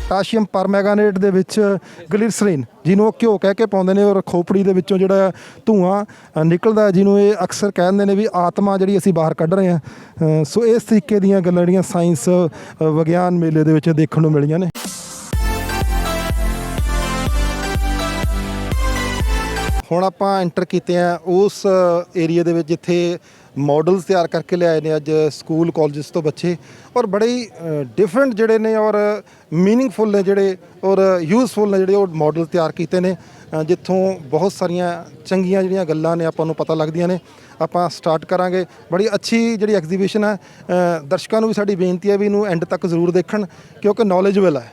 Potassium ਪਰਮੈਂਗਾਨੇਟ ਦੇ ਵਿੱਚ glycerine, ਜਿਹਨੂੰ ਉਹ ਘਿਓ ਕਹਿ ਕੇ ਪਾਉਂਦੇ ਨੇ, ਔਰ ਖੋਪੜੀ ਦੇ ਵਿੱਚੋਂ ਜਿਹੜਾ ਧੂੰਆਂ ਨਿਕਲਦਾ, ਜਿਹਨੂੰ ਇਹ ਅਕਸਰ ਕਹਿੰਦੇ ਨੇ ਵੀ ਆਤਮਾ ਜਿਹੜੀ ਅਸੀਂ ਬਾਹਰ ਕੱਢ ਰਹੇ ਹਾਂ। ਸੋ ਇਸ ਤਰੀਕੇ ਦੀਆਂ ਗੱਲਾਂ ਜਿਹੜੀਆਂ ਸਾਇੰਸ ਵਿਗਿਆਨ ਮੇਲੇ ਦੇ ਵਿੱਚ ਦੇਖਣ ਨੂੰ ਮਿਲੀਆਂ ਨੇ। ਹੁਣ ਆਪਾਂ ਐਂਟਰ ਕੀਤੇ ਆ ਉਸ ਏਰੀਆ ਦੇ ਵਿੱਚ ਜਿੱਥੇ ਮॉडल्स ਤਿਆਰ ਕਰਕੇ ਲਿਆਏ ਨੇ ਅੱਜ ਸਕੂਲ ਕਾਲਜਸ ਤੋਂ ਬੱਚੇ, ਔਰ ਬੜੇ ਹੀ ਡਿਫਰੈਂਟ ਜਿਹੜੇ ਨੇ ਔਰ ਮੀਨਿੰਗਫੁਲ ਨੇ ਜਿਹੜੇ, ਔਰ ਯੂਜ਼ਫੁਲ ਨੇ ਜਿਹੜੇ ਉਹ ਮॉडल ਤਿਆਰ ਕੀਤੇ ਨੇ, ਜਿੱਥੋਂ ਬਹੁਤ ਸਾਰੀਆਂ ਚੰਗੀਆਂ ਜਿਹੜੀਆਂ ਗੱਲਾਂ ਨੇ ਆਪਾਂ ਨੂੰ ਪਤਾ ਲੱਗਦੀਆਂ ਨੇ। ਆਪਾਂ ਸਟਾਰਟ ਕਰਾਂਗੇ। ਬੜੀ ਅੱਛੀ ਜਿਹੜੀ ਐਗਜ਼ੀਬਿਸ਼ਨ ਹੈ, ਦਰਸ਼ਕਾਂ ਨੂੰ ਵੀ ਸਾਡੀ ਬੇਨਤੀ ਹੈ ਵੀ ਇਹਨੂੰ ਐਂਡ ਤੱਕ ਜ਼ਰੂਰ ਦੇਖਣ ਕਿਉਂਕਿ ਨੌਲੇਜਬਲ ਹੈ।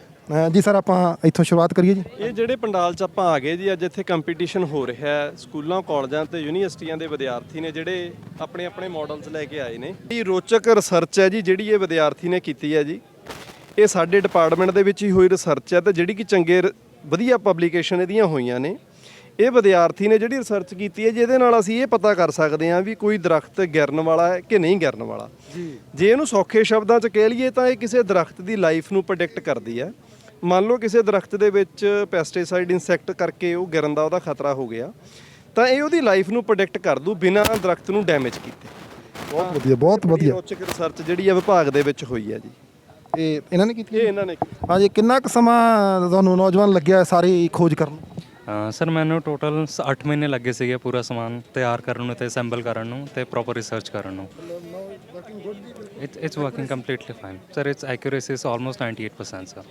ਜੀ ਸਰ, ਆਪਾਂ ਇੱਥੋਂ ਸ਼ੁਰੂਆਤ ਕਰੀਏ ਜੀ। ਇਹ ਜਿਹੜੇ ਪੰਡਾਲ 'ਚ ਆਪਾਂ ਆ ਗਏ ਜੀ, ਅੱਜ ਇੱਥੇ ਕੰਪੀਟੀਸ਼ਨ ਹੋ ਰਿਹਾ ਹੈ। ਸਕੂਲਾਂ ਕਾਲਜਾਂ ਤੇ ਯੂਨੀਵਰਸਿਟੀਆਂ ਦੇ ਵਿਦਿਆਰਥੀ ਨੇ ਜਿਹੜੇ ਆਪਣੇ ਆਪਣੇ ਮਾਡਲਸ ਲੈ ਕੇ ਆਏ ਨੇ। ਇਹ ਰੋਚਕ ਰਿਸਰਚ ਹੈ ਜੀ ਜਿਹੜੀ ਇਹ ਵਿਦਿਆਰਥੀ ਨੇ ਕੀਤੀ ਹੈ ਜੀ। ਇਹ ਸਾਡੇ ਡਿਪਾਰਟਮੈਂਟ ਦੇ ਵਿੱਚ ਹੀ ਹੋਈ ਰਿਸਰਚ ਹੈ ਤੇ ਜਿਹੜੀ ਕਿ ਚੰਗੇ ਵਧੀਆ ਪਬਲੀਕੇਸ਼ਨ ਇਹਦੀਆਂ ਹੋਈਆਂ ਨੇ। ਇਹ ਵਿਦਿਆਰਥੀ ਨੇ ਜਿਹੜੀ ਰਿਸਰਚ ਕੀਤੀ ਹੈ ਜਿਹਦੇ ਨਾਲ ਅਸੀਂ ਇਹ ਪਤਾ ਕਰ ਸਕਦੇ ਹਾਂ ਵੀ ਕੋਈ ਦਰਖਤ ਗਿਰਨ ਵਾਲਾ ਹੈ ਕਿ ਨਹੀਂ ਗਿਰਨ ਵਾਲਾ। ਜੇ ਇਹਨੂੰ ਸੌਖੇ ਸ਼ਬਦਾਂ 'ਚ ਕਹਿ ਲਈਏ ਤਾਂ ਇਹ ਕਿਸੇ ਦਰਖਤ ਦੀ ਲਾਈਫ ਨੂੰ ਪ੍ਰੈਡਿਕਟ ਕਰਦੀ ਹੈ। ਮੰਨ ਲਓ ਕਿਸੇ ਦਰਖਤ ਦੇ ਵਿੱਚ ਪੈਸਟੀਸਾਈਡ ਇਨਸੈਕਟ ਕਰਕੇ ਉਹ ਗਿਰਨ ਦਾ ਉਹਦਾ ਖਤਰਾ ਹੋ ਗਿਆ, ਤਾਂ ਇਹ ਉਹਦੀ ਲਾਈਫ ਨੂੰ ਪ੍ਰੈਡਿਕਟ ਕਰ ਦੂ ਬਿਨਾਂ ਦਰਖਤ ਨੂੰ ਡੈਮੇਜ ਕੀਤੇ। ਬਹੁਤ ਵਧੀਆ, ਬਹੁਤ ਵਧੀਆ ਰੋਚਕ ਰਿਸਰਚ ਜਿਹੜੀ ਹੈ ਵਿਭਾਗ ਦੇ ਵਿੱਚ ਹੋਈ ਹੈ ਜੀ। ਇਹ ਇਹਨਾਂ ਨੇ ਕੀਤੀ? ਇਹ ਇਹਨਾਂ ਨੇ। ਹਾਂਜੀ, ਕਿੰਨਾ ਕੁ ਸਮਾਂ ਤੁਹਾਨੂੰ ਨੌਜਵਾਨ ਲੱਗਿਆ ਸਾਰੀ ਖੋਜ ਕਰਨ? ਸਰ ਮੈਨੂੰ ਟੋਟਲ 8 ਮਹੀਨੇ ਲੱਗੇ ਸੀਗੇ ਪੂਰਾ ਸਮਾਨ ਤਿਆਰ ਕਰਨ ਨੂੰ ਤੇ ਅਸੈਂਬਲ ਕਰਨ ਨੂੰ ਤੇ ਪ੍ਰੋਪਰ ਰਿਸਰਚ ਕਰਨ ਨੂੰ। It's working completely fine sir. It's accuracy is almost 98% sir.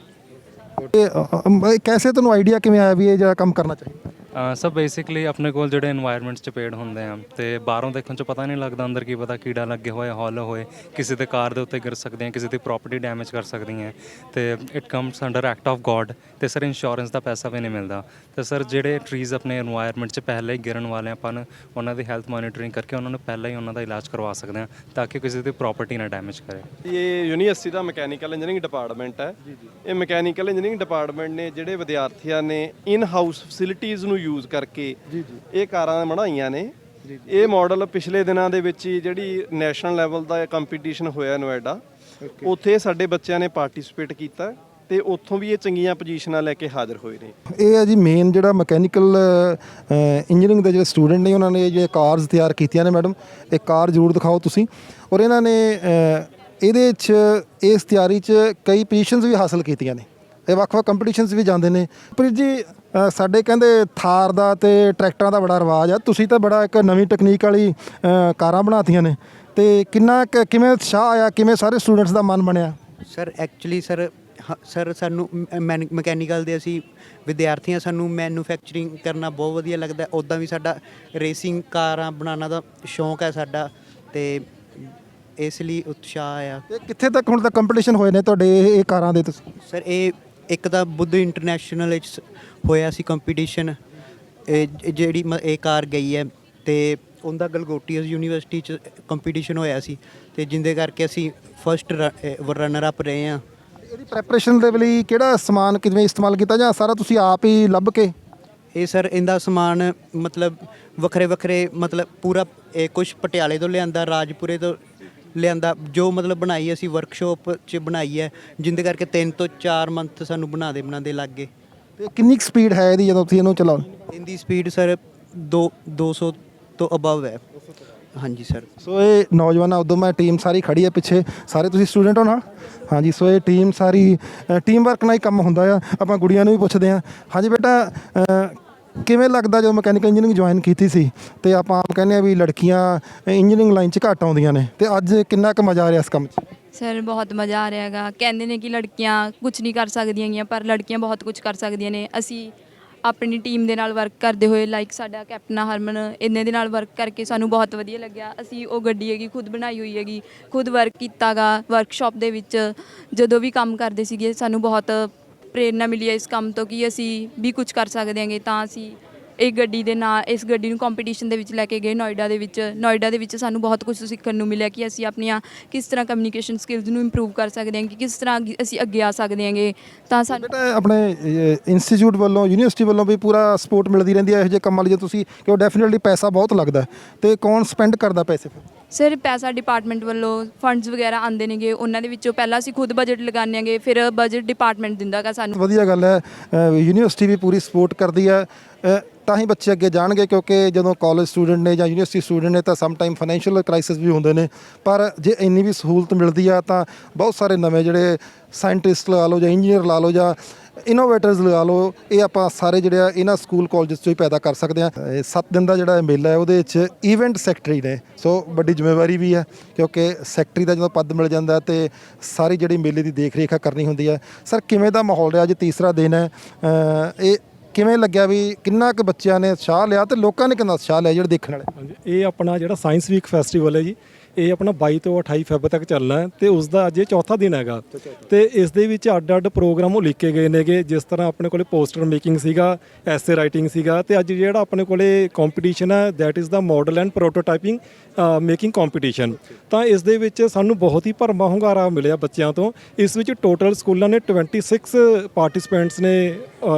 कैसे ਤੁਹਾਨੂੰ ਆਈਡੀਆ ਕਿਵੇਂ ਆਇਆ ਵੀ ਇਹ ਜਿਹੜਾ ਕੰਮ ਕਰਨਾ ਚਾਹੀਦਾ? ਸਰ ਬੇਸਿਕਲੀ ਆਪਣੇ ਕੋਲ ਜਿਹੜੇ এনवायरमेंट 'ਚ ਪੇੜ ਹੁੰਦੇ ਆ ਤੇ ਬਾਹਰੋਂ ਦੇਖਣ 'ਚ ਪਤਾ ਨਹੀਂ ਲੱਗਦਾ ਅੰਦਰ ਕੀ ਪਤਾ ਕੀੜਾ ਲੱਗੇ ਹੋਏ ਹੌਲ ਹੋਏ, ਕਿਸੇ ਦੇ ਕਾਰ ਦੇ ਉੱਤੇ ਗਿਰ ਸਕਦੇ ਆ, ਕਿਸੇ ਦੀ ਪ੍ਰੋਪਰਟੀ ਡੈਮੇਜ ਕਰ ਸਕਦੀਆਂ ਤੇ it comes under act of God ਤੇ ਸਰ ਇੰਸ਼ੋਰੈਂਸ ਦਾ ਪੈਸਾ ਵੀ ਨਹੀਂ ਮਿਲਦਾ। ਤੇ ਸਰ ਜਿਹੜੇ ਟਰੀਜ਼ ਆਪਣੇ এনवायरमेंट 'ਚ ਪਹਿਲਾਂ ਹੀ ਗਿਰਨ ਵਾਲੇ ਆਪਾਂ ਨੂੰ ਉਹਨਾਂ ਦੀ ਹੈਲਥ ਮੋਨੀਟਰਿੰਗ ਕਰਕੇ ਉਹਨਾਂ ਨੂੰ ਪਹਿਲਾਂ ਹੀ ਉਹਨਾਂ ਦਾ ਇਲਾਜ ਕਰਵਾ ਸਕਦੇ ਆ ਤਾਂ ਕਿ ਕਿਸੇ ਦੀ ਪ੍ਰੋਪਰਟੀ ਨਾ ਡੈਮੇਜ ਕਰੇ। ਇਹ ਯੂਨੀਵਰਸਿਟੀ ਦਾ ਮਕੈਨੀਕਲ ਇੰਜੀਨੀਅਰਿੰਗ ਡਿਪਾਰਟਮੈਂਟ ਹੈ। ਇਹ ਮਕੈਨੀਕਲ ਇੰਜੀਨੀਅਰਿੰਗ ਡਿਪਾਰਟਮੈਂਟ ਨੇ ਜਿਹੜੇ ਵਿਦਿਆਰਥੀਆਂ ਨੇ ਇਨ ਹਾਊਸ ਫੈਸਿਲਿਟੀਜ਼ ਨੂੰ ਯੂਜ਼ ਕਰਕੇ ਇਹ ਕਾਰਾਂ ਬਣਾਈਆਂ ਨੇ। ਇਹ ਮਾਡਲ ਪਿਛਲੇ ਦਿਨਾਂ ਦੇ ਵਿੱਚ ਹੀ ਜਿਹੜੀ ਨੈਸ਼ਨਲ ਲੈਵਲ ਦਾ ਕੰਪੀਟੀਸ਼ਨ ਹੋਇਆ ਨੋਇਡਾ, ਉੱਥੇ ਸਾਡੇ ਬੱਚਿਆਂ ਨੇ ਪਾਰਟਿਸਿਪੇਟ ਕੀਤਾ ਤੇ ਉੱਥੋਂ ਵੀ ਇਹ ਚੰਗੀਆਂ ਪੋਜੀਸ਼ਨਾਂ ਲੈ ਕੇ ਹਾਜ਼ਰ ਹੋਏ ਨੇ। ਇਹ ਹੈ ਜੀ ਮੇਨ ਜਿਹੜਾ ਮਕੈਨੀਕਲ ਇੰਜੀਨੀਅਰਿੰਗ ਦੇ ਜਿਹੜੇ ਸਟੂਡੈਂਟ ਨੇ ਉਹਨਾਂ ਨੇ ਜੇ ਕਾਰਸ ਤਿਆਰ ਕੀਤੀਆਂ ਨੇ। ਮੈਡਮ ਇਹ ਕਾਰ ਜ਼ਰੂਰ ਦਿਖਾਓ ਤੁਸੀਂ। ਔਰ ਇਹਨਾਂ ਨੇ ਇਹਦੇ 'ਚ ਇਸ ਤਿਆਰੀ 'ਚ ਕਈ ਪੋਜੀਸ਼ਨਸ ਵੀ ਹਾਸਲ ਕੀਤੀਆਂ ਨੇ। ਇਹ ਵੱਖ-ਵੱਖ ਕੰਪੀਟੀਸ਼ਨਸ ਵੀ ਜਾਂਦੇ ਨੇ। ਪਰ ਜੀ ਸਾਡੇ ਕਹਿੰਦੇ ਥਾਰ ਦਾ ਤੇ ਟਰੈਕਟਰਾਂ ਦਾ ਬੜਾ ਰਿਵਾਜ ਆ, ਤੁਸੀਂ ਤਾਂ ਬੜਾ ਇੱਕ ਨਵੀਂ ਟੈਕਨੀਕ ਵਾਲੀ ਕਾਰਾਂ ਬਣਾਤੀਆਂ ਨੇ ਤੇ ਕਿੰਨਾ ਕਿਵੇਂ ਉਤਸ਼ਾਹ ਆਇਆ, ਕਿਵੇਂ ਸਾਰੇ ਸਟੂਡੈਂਟਸ ਦਾ ਮਨ ਬਣਿਆ? ਸਰ ਐਕਚੁਅਲੀ ਸਰ ਸਾਨੂੰ ਮਕੈਨੀਕਲ ਦੇ ਅਸੀਂ ਵਿਦਿਆਰਥੀ ਹਾਂ, ਸਾਨੂੰ ਮੈਨੂਫੈਕਚਰਿੰਗ ਕਰਨਾ ਬਹੁਤ ਵਧੀਆ ਲੱਗਦਾ। ਉੱਦਾਂ ਵੀ ਸਾਡਾ ਰੇਸਿੰਗ ਕਾਰਾਂ ਬਣਾਉਣਾ ਦਾ ਸ਼ੌਂਕ ਹੈ ਸਾਡਾ ਤੇ ਇਸ ਲਈ ਉਤਸ਼ਾਹ ਆਇਆ। ਕਿੱਥੇ ਤੱਕ ਹੁਣ ਤੱਕ ਕੰਪੀਟੀਸ਼ਨ ਹੋਏ ਨੇ ਤੁਹਾਡੇ ਇਹ ਕਾਰਾਂ ਦੇ? ਤੁਸੀਂ ਸਰ ਇਹ ਇੱਕ ਤਾਂ ਬੁੱਧ ਇੰਟਰਨੈਸ਼ਨਲ ਵਿੱਚ ਹੋਇਆ ਸੀ ਕੰਪੀਟੀਸ਼ਨ, ਜਿਹੜੀ ਇਹ ਕਾਰ ਗਈ ਹੈ ਤੇ ਉਹਦਾ ਗਲਗੋਟੀਅਸ ਯੂਨੀਵਰਸਿਟੀ 'ਚ ਕੰਪੀਟੀਸ਼ਨ ਹੋਇਆ ਸੀ ਤੇ ਜਿਹਦੇ ਕਰਕੇ ਅਸੀਂ ਫਸਟ ਰਨਰ ਅਪ ਰਹੇ ਹਾਂ। ਇਹਦੀ ਪ੍ਰੈਪਰੇਸ਼ਨ ਦੇ ਲਈ ਕਿਹੜਾ ਸਮਾਨ ਕਿਵੇਂ ਇਸਤੇਮਾਲ ਕੀਤਾ ਜਾਂ ਸਾਰਾ ਤੁਸੀਂ ਆਪ ਹੀ ਲੱਭ ਕੇ? ਇਹ ਸਰ ਇਹਦਾ ਸਮਾਨ ਮਤਲਬ ਵੱਖਰੇ ਵੱਖਰੇ ਮਤਲਬ ਪੂਰਾ ਇਹ ਕੁਛ ਪਟਿਆਲੇ ਤੋਂ ਲਿਆਂਦਾ, ਰਾਜਪੁਰੇ ਤੋਂ ਲਿਆਂਦਾ, ਜੋ ਮਤਲਬ ਬਣਾਈ ਅਸੀਂ ਵਰਕਸ਼ਾਪ 'ਚ ਬਣਾਈ ਹੈ, ਜਿਹਦੇ ਕਰਕੇ 3 ਤੋਂ 4 ਮੰਥ ਸਾਨੂੰ ਬਣਾਉਂਦੇ ਲੱਗ ਗਏ। ਤੇ ਕਿੰਨੀ ਸਪੀਡ ਹੈ ਇਹਦੀ ਜਦੋਂ ਤੁਸੀਂ ਇਹਨੂੰ ਚਲਾਓ? ਇਹਦੀ ਸਪੀਡ ਸਰ 200 ਤੋਂ ਅਬਵ ਹੈ। ਹਾਂਜੀ ਸਰ। ਸੋ ਇਹ ਨੌਜਵਾਨਾਂ ਉਦੋਂ ਮੈਂ ਟੀਮ ਸਾਰੀ ਖੜੀ ਹੈ ਪਿੱਛੇ, ਸਾਰੇ ਤੁਸੀਂ ਸਟੂਡੈਂਟ ਹੋ ਨਾਲ? ਹਾਂਜੀ। ਸੋ ਇਹ ਟੀਮ ਸਾਰੀ ਟੀਮ ਵਰਕ ਨਾਲ ਹੀ ਕੰਮ ਹੁੰਦਾ ਆ। ਆਪਾਂ ਗੁੜੀਆਂ ਨੂੰ ਵੀ ਪੁੱਛਦੇ ਹਾਂ। ਹਾਂਜੀ ਬੇਟਾ, ਕਿਵੇਂ ਲੱਗਦਾ ਜਦੋਂ ਮਕੈਨੀਕਲ ਇੰਜੀਨੀਅਰਿੰਗ ਜੁਆਇਨ ਕੀਤੀ ਸੀ ਤੇ ਆਪਾਂ ਆਪ ਕਹਿੰਦੇ ਆ ਵੀ ਲੜਕੀਆਂ ਇੰਜੀਨੀਅਰਿੰਗ ਲਾਈਨ 'ਚ ਘੱਟ ਆਉਂਦੀਆਂ ਨੇ, ਤੇ ਅੱਜ ਕਿੰਨਾ ਕੁ ਮਜ਼ਾ ਆ ਰਿਹਾ ਇਸ ਕੰਮ 'ਚ? ਸਰ ਬਹੁਤ ਮਜ਼ਾ ਆ ਰਿਹਾ ਹੈਗਾ। ਕਹਿੰਦੇ ਨੇ ਕਿ ਲੜਕੀਆਂ ਕੁਝ ਨਹੀਂ ਕਰ ਸਕਦੀਆਂ ਗੀਆਂ, ਪਰ ਲੜਕੀਆਂ ਬਹੁਤ ਕੁਝ ਕਰ ਸਕਦੀਆਂ ਨੇ। ਅਸੀਂ ਆਪਣੀ ਟੀਮ ਦੇ ਨਾਲ ਵਰਕ ਕਰਦੇ ਹੋਏ, ਲਾਈਕ ਸਾਡਾ ਕੈਪਟਨ ਹਰਮਨ, ਇੰਨੇ ਦੇ ਨਾਲ ਵਰਕ ਕਰਕੇ ਸਾਨੂੰ ਬਹੁਤ ਵਧੀਆ ਲੱਗਿਆ। ਅਸੀਂ ਉਹ ਗੱਡੀ ਹੈਗੀ ਖੁਦ ਬਣਾਈ ਹੋਈ ਹੈਗੀ, ਖੁਦ ਵਰਕ ਕੀਤਾ ਗਾ ਵਰਕਸ਼ਾਪ ਦੇ ਵਿੱਚ। ਜਦੋਂ ਵੀ ਕੰਮ ਕਰਦੇ ਸੀਗੇ ਸਾਨੂੰ ਬਹੁਤ ਪ੍ਰੇਰਨਾ ਮਿਲੀ ਹੈ ਇਸ ਕੰਮ ਤੋਂ ਕਿ ਅਸੀਂ ਵੀ ਕੁਝ ਕਰ ਸਕਦੇ ਹਾਂਗੇ। ਤਾਂ ਅਸੀਂ ਇਹ ਗੱਡੀ ਦੇ ਨਾਲ ਇਸ ਗੱਡੀ ਨੂੰ ਕੰਪੀਟੀਸ਼ਨ ਦੇ ਵਿੱਚ ਲੈ ਕੇ ਗਏ ਨੋਇਡਾ ਦੇ ਵਿੱਚ ਸਾਨੂੰ ਬਹੁਤ ਕੁਝ ਸਿੱਖਣ ਨੂੰ ਮਿਲਿਆ ਕਿ ਅਸੀਂ ਆਪਣੀਆਂ ਕਿਸ ਤਰ੍ਹਾਂ ਕਮਿਊਨੀਕੇਸ਼ਨ ਸਕਿੱਲਸ ਨੂੰ ਇੰਪਰੂਵ ਕਰ ਸਕਦੇ ਹਾਂ, ਕਿ ਕਿਸ ਤਰ੍ਹਾਂ ਅਸੀਂ ਅੱਗੇ ਆ ਸਕਦੇ ਹਾਂਗੇ। ਤਾਂ ਸਾਨੂੰ ਬੇਟਾ ਆਪਣੇ ਇੰਸਟੀਚਿਊਟ ਵੱਲੋਂ ਯੂਨੀਵਰਸਿਟੀ ਵੱਲੋਂ ਵੀ ਪੂਰਾ ਸਪੋਰਟ ਮਿਲਦੀ ਰਹਿੰਦੀ ਹੈ ਇਹੋ ਜਿਹੇ ਕੰਮਾਂ ਲਈ? ਜੇ ਤੁਸੀਂ ਕਿ ਉਹ ਡੈਫੀਨਿਟਲੀ ਪੈਸਾ ਬਹੁਤ ਲੱਗਦਾ ਤੇ ਕੌਣ ਸਪੈਂਡ ਕਰਦਾ ਪੈਸੇ? ਸਰ ਪੈਸਾ ਡਿਪਾਰਟਮੈਂਟ ਵੱਲੋਂ ਫੰਡਸ ਵਗੈਰਾ ਆਉਂਦੇ ਨੇਗੇ, ਉਹਨਾਂ ਦੇ ਵਿੱਚੋਂ ਪਹਿਲਾਂ ਅਸੀਂ ਖੁਦ ਬਜਟ ਲਗਾਉਂਦੇ ਆਂਗੇ, ਫਿਰ ਬਜਟ ਡਿਪਾਰਟਮੈਂਟ ਦਿੰਦਾ ਗਾ ਸਾਨੂੰ। ਵਧੀਆ ਗੱਲ ਹੈ, ਯੂਨੀਵਰਸਿਟੀ ਵੀ ਪੂਰੀ ਸਪੋਰਟ ਕਰਦੀ ਹੈ, ਤਾਂ ਹੀ ਬੱਚੇ ਅੱਗੇ ਜਾਣਗੇ, ਕਿਉਂਕਿ ਜਦੋਂ ਕਾਲਜ ਸਟੂਡੈਂਟ ਨੇ ਜਾਂ ਯੂਨੀਵਰਸਿਟੀ ਸਟੂਡੈਂਟ ਨੇ ਤਾਂ ਸਮ ਟਾਈਮ ਫਾਈਨੈਂਸ਼ੀਅਲ ਕ੍ਰਾਈਸਿਸ ਵੀ ਹੁੰਦੇ ਨੇ, ਪਰ ਜੇ ਇੰਨੀ ਵੀ ਸਹੂਲਤ ਮਿਲਦੀ ਆ ਤਾਂ ਬਹੁਤ ਸਾਰੇ ਨਵੇਂ ਜਿਹੜੇ ਸਾਇੰਟਿਸਟ ਲਗਾ ਲਓ ਜਾਂ ਇੰਜੀਨੀਅਰ ਲਾ ਲਓ ਜਾਂ ਇਨੋਵੇਟਰਸ ਲਗਾ ਲਓ, ਇਹ ਆਪਾਂ ਸਾਰੇ ਜਿਹੜੇ ਆ ਇਹਨਾਂ ਸਕੂਲ ਕਾਲਜਸ 'ਚੋਂ ਹੀ ਪੈਦਾ ਕਰ ਸਕਦੇ ਹਾਂ। 7 ਦਿਨ ਦਾ ਜਿਹੜਾ ਇਹ ਮੇਲਾ ਹੈ ਉਹਦੇ ਵਿੱਚ ਈਵੈਂਟ ਸੈਕਟਰੀ ਨੇ, ਸੋ ਵੱਡੀ ਜ਼ਿੰਮੇਵਾਰੀ ਵੀ ਹੈ, ਕਿਉਂਕਿ ਸੈਕਟਰੀ ਦਾ ਜਦੋਂ ਪਦ ਮਿਲ ਜਾਂਦਾ ਤੇ ਸਾਰੀ ਜਿਹੜੀ ਮੇਲੇ ਦੀ ਦੇਖ ਰੇਖ ਕਰਨੀ ਹੁੰਦੀ ਹੈ। ਸਰ ਕਿਵੇਂ ਦਾ ਮਾਹੌਲ ਰਿਹਾ? ਅੱਜ ਤੀਸਰਾ ਦਿਨ ਹੈ, ਇਹ ਕਿਵੇਂ ਲੱਗਿਆ ਵੀ ਕਿੰਨਾ ਕੁ ਬੱਚਿਆਂ ਨੇ ਉਤਸ਼ਾਹ ਲਿਆ ਤੇ ਲੋਕਾਂ ਨੇ ਕਿੰਨਾ ਉਤਸ਼ਾਹ ਲਿਆ ਜਿਹੜੇ ਦੇਖਣ ਵਾਲੇ? ਹਾਂਜੀ, ਇਹ ਆਪਣਾ ਜਿਹੜਾ ਸਾਇੰਸ ਵੀਕ ਫੈਸਟੀਵਲ ਹੈ ਜੀ, ਇਹ ਆਪਣਾ 22 ਤੋਂ 28 ਫੈਬ ਤੱਕ ਚੱਲਣਾ ਹੈ ਤੇ ਉਸ ਦਾ ਅੱਜ ਇਹ ਚੌਥਾ ਦਿਨ ਹੈਗਾ ਤੇ ਇਸ ਦੇ ਵਿੱਚ ਅੱਡ-ਅੱਡ ਪ੍ਰੋਗਰਾਮ ਉਹ ਲਿਖੇ ਗਏ ਨੇਗੇ। ਜਿਸ ਤਰ੍ਹਾਂ ਆਪਣੇ ਕੋਲੇ ਪੋਸਟਰ ਮੇਕਿੰਗ ਸੀਗਾ, ਐਸੇ ਰਾਈਟਿੰਗ ਸੀਗਾ ਤੇ ਅੱਜ ਜਿਹੜਾ ਆਪਣੇ ਕੋਲੇ ਕੰਪੀਟੀਸ਼ਨ ਹੈ that is the model and prototyping making competition. ਤਾਂ ਇਸ ਦੇ ਵਿੱਚ ਸਾਨੂੰ ਬਹੁਤ ਹੀ ਭਰਮਾ ਹੁੰਗਾਰਾ ਮਿਲਿਆ ਬੱਚਿਆਂ ਤੋਂ। ਇਸ ਵਿੱਚ ਟੋਟਲ ਸਕੂਲਾਂ ਨੇ 26 ਪਾਰਟਿਸਪੈਂਟਸ ਨੇ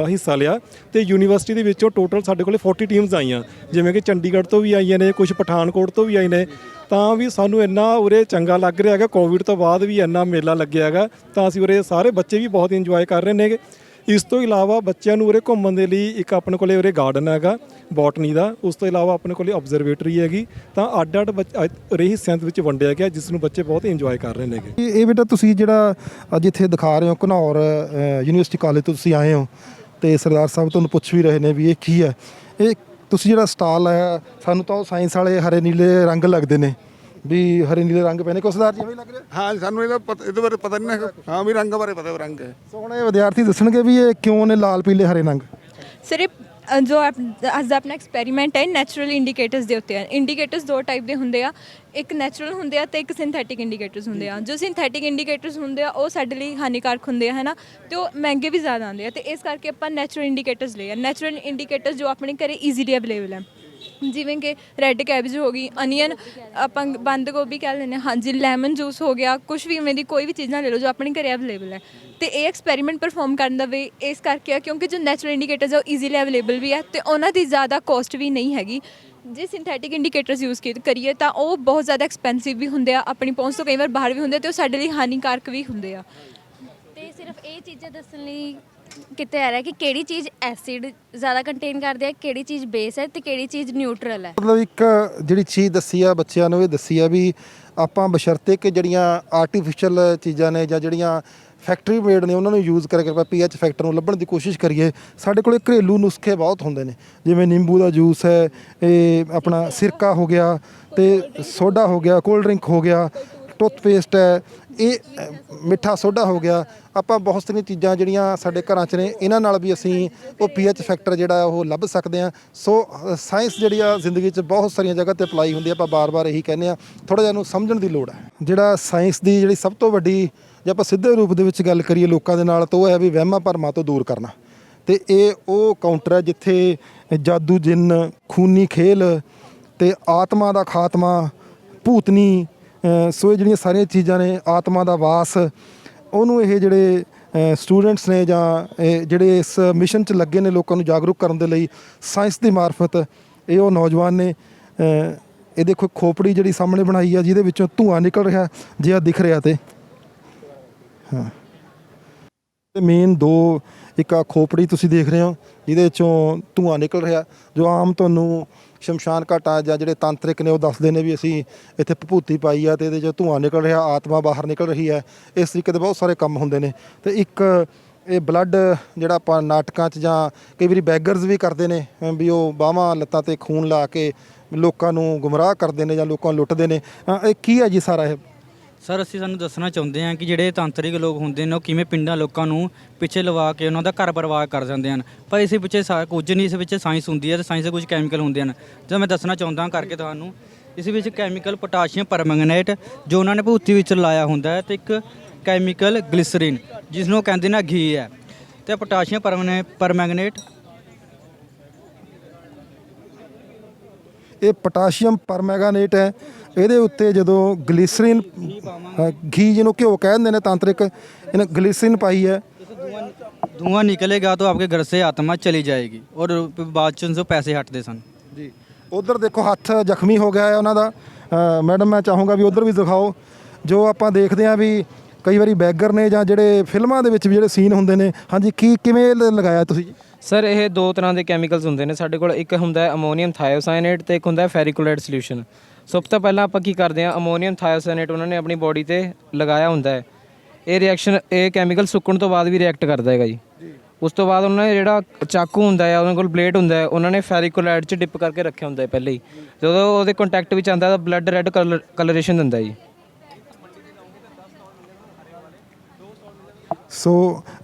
ਹਿੱਸਾ ਲਿਆ ਤੇ ਯੂਨੀਵਰਸਿਟੀ ਦੇ ਵਿੱਚੋਂ ਟੋਟਲ ਸਾਡੇ ਕੋਲੇ 40 ਟੀਮਸ ਆਈਆਂ, ਜਿਵੇਂ ਕਿ ਚੰਡੀਗੜ੍ਹ ਤੋਂ ਵੀ ਆਈਆਂ ਨੇ, ਕੁਝ ਪਠਾਨਕੋਟ ਤੋਂ ਵੀ ਆਏ ਨੇ। ਤਾਂ ਵੀ ਸਾਨੂੰ ਇੰਨਾ ਉਰੇ ਚੰਗਾ ਲੱਗ ਰਿਹਾ ਹੈਗਾ, ਕੋਵਿਡ ਤੋਂ ਬਾਅਦ ਵੀ ਇੰਨਾ ਮੇਲਾ ਲੱਗਿਆ ਹੈਗਾ, ਤਾਂ ਅਸੀਂ ਉਰੇ ਸਾਰੇ ਬੱਚੇ ਵੀ ਬਹੁਤ ਇੰਜੋਏ ਕਰ ਰਹੇ ਨੇਗੇ। ਇਸ ਤੋਂ ਇਲਾਵਾ ਬੱਚਿਆਂ ਨੂੰ ਉਰੇ ਘੁੰਮਣ ਦੇ ਲਈ ਇੱਕ ਆਪਣੇ ਕੋਲੇ ਉਰੇ ਗਾਰਡਨ ਹੈਗਾ ਬੋਟਨੀ ਦਾ, ਉਸ ਤੋਂ ਇਲਾਵਾ ਆਪਣੇ ਕੋਲੇ ਆਬਜ਼ਰਵੇਟਰੀ ਹੈਗੀ। ਤਾਂ ਅੱਡ-ਅੱਡ ਉਰੇ ਹਿੱਸਿਆਂ ਦੇ ਵਿੱਚ ਵੰਡਿਆ ਗਿਆ ਜਿਸ ਨੂੰ ਬੱਚੇ ਬਹੁਤ ਇੰਜੋਏ ਕਰ ਰਹੇ ਨੇਗੇ। ਇਹ ਬੇਟਾ ਤੁਸੀਂ ਜਿਹੜਾ ਅੱਜ ਇੱਥੇ ਦਿਖਾ ਰਹੇ ਹੋ ਘਨੌਰ ਯੂਨੀਵਰਸਿਟੀ ਕਾਲਜ ਤੋਂ ਤੁਸੀਂ ਆਏ ਹੋ ਤੇ ਸਰਦਾਰ ਸਾਹਿਬ ਤੁਹਾਨੂੰ ਪੁੱਛ ਵੀ ਰਹੇ ਨੇ ਵੀ ਇਹ ਕੀ ਹੈ। ਇਹ ਤੁਸੀਂ ਜਿਹੜਾ ਸਟਾਲ ਲਾਇਆ, ਸਾਨੂੰ ਤਾਂ ਉਹ ਸਾਇੰਸ ਵਾਲੇ ਹਰੇ ਨੀਲੇ ਰੰਗ ਲੱਗਦੇ ਨੇ ਵੀ ਹਰੇ ਨੀਲੇ ਰੰਗ ਪੈਣੇ ਕੋ ਸਰਦਾਰ ਜੀ ਐਵੇਂ ਲੱਗ ਰਿਹਾ? ਹਾਂ ਸਾਨੂੰ ਇਹਦੇ ਬਾਰੇ ਪਤਾ ਨਹੀਂ ਹੈ। ਹਾਂ ਵੀ ਰੰਗ ਬਾਰੇ ਪਤਾ ਰੰਗ ਹੈ। ਸੋ ਹੁਣ ਇਹ ਵਿਦਿਆਰਥੀ ਦੱਸਣਗੇ ਵੀ ਇਹ ਕਿਉਂ ਨੇ ਲਾਲ ਪੀਲੇ ਹਰੇ ਰੰਗ। ਸਰ ਇਹ ਜੋ ਅੱਜ ਦਾ ਆਪਣਾ ਐਕਸਪੈਰੀਮੈਂਟ ਹੈ ਨੈਚੁਰਲ ਇੰਡੀਕੇਟਰਸ ਦੇ ਉੱਤੇ ਹੈ। ਇੰਡੀਕੇਟਰਸ ਦੋ ਟਾਈਪ ਦੇ ਹੁੰਦੇ ਆ, ਇੱਕ ਨੈਚੁਰਲ ਹੁੰਦੇ ਆ ਤੇ ਇੱਕ ਸਿੰਥੈਟਿਕ ਇੰਡੀਕੇਟਰਸ ਹੁੰਦੇ ਆ। ਜੋ ਸਿੰਥੈਟਿਕ ਇੰਡੀਕੇਟਰਸ ਹੁੰਦੇ ਆ ਉਹ ਸਾਡੇ ਲਈ ਹਾਨੀਕਾਰਕ ਹੁੰਦੇ ਆ, ਹੈ ਨਾ, ਤੇ ਉਹ ਮਹਿੰਗੇ ਵੀ ਜ਼ਿਆਦਾ ਆਉਂਦੇ ਆ ਤੇ ਇਸ ਕਰਕੇ ਆਪਾਂ ਨੈਚੁਰਲ ਇੰਡੀਕੇਟਰਸ ਲਏ ਆ। ਨੈਚੁਰਲ ਇੰਡੀਕੇਟਰਸ ਜੋ ਆਪਣੇ ਘਰੇ ਈਜ਼ੀਲੀ ਅਵੇਲੇਬਲ ਹੈ, ਜਿਵੇਂ ਕਿ ਰੈੱਡ ਕੈਬੇਜ ਹੋ ਗਈ, ਅਨੀਅਨ, ਆਪਾਂ ਬੰਦ ਗੋਭੀ ਕਹਿ ਲੈਂਦੇ ਹਾਂ, ਹਾਂਜੀ, ਲੈਮਨ ਜੂਸ ਹੋ ਗਿਆ, ਕੁਝ ਵੀ ਇਵੇਂ ਦੀ ਕੋਈ ਵੀ ਚੀਜ਼ਾਂ ਲੈ ਲਓ ਜੋ ਆਪਣੇ ਘਰੇ ਅਵੇਲੇਬਲ ਹੈ। ਤੇ ਇਹ ਐਕਸਪੈਰੀਮੈਂਟ ਪਰਫਾਰਮ ਕਰਨ ਦਾ ਵੇ ਇਸ ਕਰਕੇ ਆ ਕਿਉਂਕਿ ਜੋ ਨੈਚੁਰਲ ਇੰਡੀਕੇਟਰਸ ਆ ਉਹ ਈਜ਼ੀਲੀ ਅਵੇਲੇਬਲ ਵੀ ਹੈ ਤੇ ਉਹਨਾਂ ਦੀ ਜ਼ਿਆਦਾ ਕੋਸਟ ਵੀ ਨਹੀਂ ਹੈਗੀ। ਜੇ ਸਿੰਥੈਟਿਕ ਇੰਡੀਕੇਟਰਸ ਯੂਜ਼ ਕਰੀਏ ਤਾਂ ਉਹ ਬਹੁਤ ਜ਼ਿਆਦਾ ਐਕਸਪੈਂਸਿਵ ਵੀ ਹੁੰਦੇ ਆ, ਆਪਣੀ ਪਹੁੰਚ ਤੋਂ ਕਈ ਵਾਰ ਬਾਹਰ ਵੀ ਹੁੰਦੇ ਤੇ ਉਹ ਸਾਡੇ ਲਈ ਹਾਨੀਕਾਰਕ ਵੀ ਹੁੰਦੇ ਆ। ਤੇ ਸਿਰਫ ਇਹ ਚੀਜ਼ਾਂ ਦੱਸਣ ਲਈ ਕਿਤੇ ਆ ਰਿਹਾ ਕਿ ਕਿਹੜੀ ਚੀਜ਼ ਐਸਿਡ ਜ਼ਿਆਦਾ ਕੰਟੇਨ ਕਰਦੇ ਆ, ਕਿਹੜੀ ਚੀਜ਼ ਬੇਸ ਹੈ ਤੇ ਕਿਹੜੀ ਚੀਜ਼ ਨਿਊਟਰਲ ਹੈ। ਮਤਲਬ ਇੱਕ ਜਿਹੜੀ ਚੀਜ਼ ਦੱਸੀ ਆ ਬੱਚਿਆਂ ਨੂੰ, ਇਹ ਦੱਸੀ ਆ ਵੀ ਆਪਾਂ ਬਸ਼ਰਤੇ ਕਿ ਜਿਹੜੀਆਂ ਆਰਟੀਫਿਸ਼ੀਅਲ ਚੀਜ਼ਾਂ ਨੇ ਜਾਂ ਜਿਹੜੀਆਂ ਫੈਕਟਰੀ ਮੇਡ ਨੇ ਉਹਨਾਂ ਨੂੰ ਯੂਜ਼ ਕਰਕੇ ਆਪਾਂ ਪੀਐਚ ਫੈਕਟਰ ਨੂੰ ਲੱਭਣ ਦੀ ਕੋਸ਼ਿਸ਼ ਕਰੀਏ। ਸਾਡੇ ਕੋਲ ਘਰੇਲੂ ਨੁਸਖੇ ਬਹੁਤ ਹੁੰਦੇ ਨੇ, ਜਿਵੇਂ ਨਿੰਬੂ ਦਾ ਜੂਸ ਹੈ, ਇਹ ਆਪਣਾ ਸਿਰਕਾ ਹੋ ਗਿਆ ਤੇ ਸੋਡਾ ਹੋ ਗਿਆ, ਕੋਲਡ ਡਰਿੰਕ ਹੋ ਗਿਆ, ਟੁੱਥਪੇਸਟ ਹੈ, ਇਹ ਮਿੱਠਾ ਸੋਡਾ ਹੋ ਗਿਆ। ਆਪਾਂ ਬਹੁਤ ਸਾਰੀਆਂ ਚੀਜ਼ਾਂ ਜਿਹੜੀਆਂ ਸਾਡੇ ਘਰਾਂ 'ਚ ਨੇ ਇਹਨਾਂ ਨਾਲ ਵੀ ਅਸੀਂ ਉਹ ਪੀਐਚ ਫੈਕਟਰ ਜਿਹੜਾ ਉਹ ਲੱਭ ਸਕਦੇ ਹਾਂ। ਸੋ ਸਾਇੰਸ ਜਿਹੜੀ ਆ ਜ਼ਿੰਦਗੀ 'ਚ ਬਹੁਤ ਸਾਰੀਆਂ ਜਗ੍ਹਾ 'ਤੇ ਅਪਲਾਈ ਹੁੰਦੀ ਆ। ਆਪਾਂ ਬਾਰ-ਬਾਰ ਇਹੀ ਕਹਿੰਦੇ ਆ, ਥੋੜ੍ਹਾ ਜਿਹਾ ਇਹਨੂੰ ਸਮਝਣ ਦੀ ਲੋੜ ਹੈ। ਜਿਹੜਾ ਸਾਇੰਸ ਦੀ ਜਿਹੜੀ ਸਭ ਤੋਂ ਵੱਡੀ, ਜੇ ਆਪਾਂ ਸਿੱਧੇ ਰੂਪ ਦੇ ਵਿੱਚ ਗੱਲ ਕਰੀਏ ਲੋਕਾਂ ਦੇ ਨਾਲ, ਤਾਂ ਉਹ ਹੈ ਵੀ ਵਹਿਮਾਂ ਭਰਮਾਂ ਤੋਂ ਦੂਰ ਕਰਨਾ। ਤੇ ਇਹ ਉਹ ਕਾਊਂਟਰ ਹੈ ਜਿੱਥੇ ਜਾਦੂ, ਜਿੰਨ, ਖੂਨੀ ਖੇਲ ਤੇ ਆਤਮਾ ਦਾ ਖਾਤਮਾ, ਭੂਤਨੀ, ਸੋ ਇਹ ਜਿਹੜੀਆਂ ਸਾਰੀਆਂ ਚੀਜ਼ਾਂ ਨੇ, ਆਤਮਾ ਦਾ ਵਾਸ, ਉਹਨੂੰ ਇਹ ਜਿਹੜੇ ਸਟੂਡੈਂਟਸ ਨੇ ਜਾਂ ਇਹ ਜਿਹੜੇ ਇਸ ਮਿਸ਼ਨ 'ਚ ਲੱਗੇ ਨੇ ਲੋਕਾਂ ਨੂੰ ਜਾਗਰੂਕ ਕਰਨ ਦੇ ਲਈ ਸਾਇੰਸ ਦੀ ਮਾਰਫਤ, ਇਹ ਉਹ ਨੌਜਵਾਨ ਨੇ। ਇਹ ਦੇਖੋ ਖੋਪੜੀ ਜਿਹੜੀ ਸਾਹਮਣੇ ਬਣਾਈ ਆ ਜਿਹਦੇ ਵਿੱਚੋਂ ਧੂੰਆਂ ਨਿਕਲ ਰਿਹਾ, ਜੇ ਆ ਦਿਖ ਰਿਹਾ ਤੇ ਹਾਂ। ਤੇ ਮੇਨ ਦੋ, ਇੱਕ ਆ ਖੋਪੜੀ ਤੁਸੀਂ ਦੇਖ ਰਹੇ ਹੋ ਜਿਹਦੇ ਵਿੱਚੋਂ ਧੂੰਆਂ ਨਿਕਲ ਰਿਹਾ, ਜੋ ਆਮ ਤੁਹਾਨੂੰ ਸ਼ਮਸ਼ਾਨ ਘਾਟਾਂ ਜਾਂ ਜਿਹੜੇ ਤਾਂਤਰਿਕ ਨੇ ਉਹ ਦੱਸਦੇ ਨੇ ਵੀ ਅਸੀਂ ਇੱਥੇ ਭਭੂਤੀ ਪਾਈ ਆ ਤੇ ਇਹਦੇ 'ਚੋਂ ਧੂੰਆਂ ਨਿਕਲ ਰਿਹਾ, ਆਤਮਾ ਬਾਹਰ ਨਿਕਲ ਰਹੀ ਹੈ। ਇਸ ਤਰੀਕੇ ਦੇ ਬਹੁਤ ਸਾਰੇ ਕੰਮ ਹੁੰਦੇ ਨੇ। ਤੇ ਇੱਕ ਇਹ ਬਲੱਡ ਜਿਹੜਾ ਆਪਾਂ ਨਾਟਕਾਂ 'ਚ ਜਾਂ ਕਈ ਵਾਰੀ ਬੈਗਰਸ ਵੀ ਕਰਦੇ ਨੇ ਵੀ ਉਹ ਬਾਹਾਂ ਲੱਤਾਂ 'ਤੇ ਖੂਨ ਲਾ ਕੇ ਲੋਕਾਂ ਨੂੰ ਗੁੰਮਰਾਹ ਕਰਦੇ ਨੇ ਜਾਂ ਲੋਕਾਂ ਨੂੰ ਲੁੱਟਦੇ ਨੇ। ਇਹ ਕੀ ਹੈ ਜੀ ਸਾਰਾ ਇਹ? ਸਰ ਅਸੀਂ ਸਾਨੂੰ ਦੱਸਣਾ ਚਾਹੁੰਦੇ ਹਾਂ ਕਿ ਜਿਹੜੇ ਤਾਂਤਰਿਕ ਲੋਕ ਹੁੰਦੇ ਨੇ ਉਹ ਕਿਵੇਂ ਪਿੰਡਾਂ ਲੋਕਾਂ ਨੂੰ ਪਿੱਛੇ ਲਵਾ ਕੇ ਉਹਨਾਂ ਦਾ ਘਰ ਬਰਬਾਦ ਕਰ ਜਾਂਦੇ ਹਨ। ਪਰ ਇਸ ਪਿੱਛੇ ਕੁਝ ਨਹੀਂ, ਇਸ ਵਿੱਚ ਸਾਇੰਸ ਹੁੰਦੀ ਹੈ ਤੇ ਸਾਇੰਸ ਦੇ ਕੁਝ ਕੈਮੀਕਲ ਹੁੰਦੇ ਹਨ ਜੋ ਮੈਂ ਦੱਸਣਾ ਚਾਹੁੰਦਾ ਹਾਂ ਕਰਕੇ ਤੁਹਾਨੂੰ। ਇਸ ਵਿੱਚ ਕੈਮੀਕਲ ਪੋਟਾਸ਼ੀਅਮ ਪਰਮੈਂਗਨੇਟ ਜੋ ਉਹਨਾਂ ਨੇ ਭੂਤੀ ਵਿੱਚ ਲਾਇਆ ਹੁੰਦਾ ਹੈ ਤੇ ਇੱਕ ਕੈਮੀਕਲ ਗਲਿਸਰੀਨ ਜਿਸ ਨੂੰ ਕਹਿੰਦੇ ਨੇ ਘੀ ਹੈ। ਤੇ ਪੋਟਾਸ਼ੀਅਮ ਪਰਮੈਂਗਨੇਟ, ਇਹ ਪੋਟਾਸ਼ੀਅਮ ਪਰਮੈਂਗਨੇਟ ਹੈ। ਇਹਦੇ ਉੱਤੇ ਜਦੋਂ ਗਲਿਸਰੀਨ, ਘੀ ਜਿਹਨੂੰ ਘਿਓ ਕਹਿ ਦਿੰਦੇ ਨੇ ਤਾਂਤਰਿਕ, ਇਹਨੇ ਗਲਿਸਰੀਨ ਪਾਈ ਹੈ। धुआं निकलेगा तो आपके घर से आत्मा चली जाएगी और बाद च पैसे हटते सन ਜੀ। ਉਧਰ ਦੇਖੋ ਹੱਥ ਜ਼ਖਮੀ ਹੋ ਗਿਆ ਹੈ ਉਹਨਾਂ ਦਾ, ਮੈਡਮ ਮੈਂ ਚਾਹੂੰਗਾ ਵੀ ਉਧਰ ਵੀ ਦਿਖਾਓ ਜੋ ਆਪਾਂ ਦੇਖਦੇ ਹਾਂ ਵੀ ਕਈ ਵਾਰੀ ਬੈਗਰ ਨੇ ਜਾਂ ਜਿਹੜੇ ਫਿਲਮਾਂ ਦੇ ਵਿੱਚ ਵੀ ਜਿਹੜੇ ਸੀਨ ਹੁੰਦੇ ਨੇ। ਹਾਂਜੀ, ਕਿਵੇਂ ਲਗਾਇਆ ਤੁਸੀਂ ਜੀ? ਸਰ ਇਹ ਦੋ ਤਰ੍ਹਾਂ ਦੇ ਕੈਮੀਕਲਸ ਹੁੰਦੇ ਨੇ ਸਾਡੇ ਕੋਲ। ਇੱਕ ਹੁੰਦਾ ਹੈ ਅਮੋਨੀਅਮ ਥਾਇਓਸਾਇਨੇਟ ਤੇ ਇੱਕ ਹੁੰਦਾ ਹੈ ਫੈਰੀਕੁਲੇਟ ਸੋਲੂਸ਼ਨ। ਸਭ ਤੋਂ ਪਹਿਲਾਂ ਆਪਾਂ ਕੀ ਕਰਦੇ ਹਾਂ, ਅਮੋਨੀਅਮ ਥਾਇਓਸਾਇਨੇਟ ਉਹਨਾਂ ਨੇ ਆਪਣੀ ਬੋਡੀ ਤੇ ਲਗਾਇਆ ਹੁੰਦਾ ਹੈ। ਇਹ ਕੈਮੀਕਲ ਸੁੱਕਣ ਤੋਂ ਬਾਅਦ ਵੀ ਰਿਐਕਟ ਕਰਦਾ ਹੈਗਾ ਜੀ। ਉਸ ਤੋਂ ਬਾਅਦ ਉਹਨਾਂ ਨੇ ਜਿਹੜਾ ਚਾਕੂ ਹੁੰਦਾ ਹੈ, ਉਹਨਾਂ ਕੋਲ ਬਲੇਡ ਹੁੰਦਾ ਹੈ, ਉਹਨਾਂ ਨੇ ਫੈਰੀਕੁਲੇਟ 'ਚ ਡਿਪ ਕਰਕੇ ਰੱਖਿਆ ਹੁੰਦਾ ਹੈ ਪਹਿਲੇ ਹੀ। ਜਦੋਂ ਉਹਦੇ ਕੰਟੈਕਟ ਵਿੱਚ ਆਉਂਦਾ ਤਾਂ ਬਲੱਡ ਰੈੱਡ ਕਲਰੇਸ਼ਨ ਦਿੰਦਾ ਜੀ। ਸੋ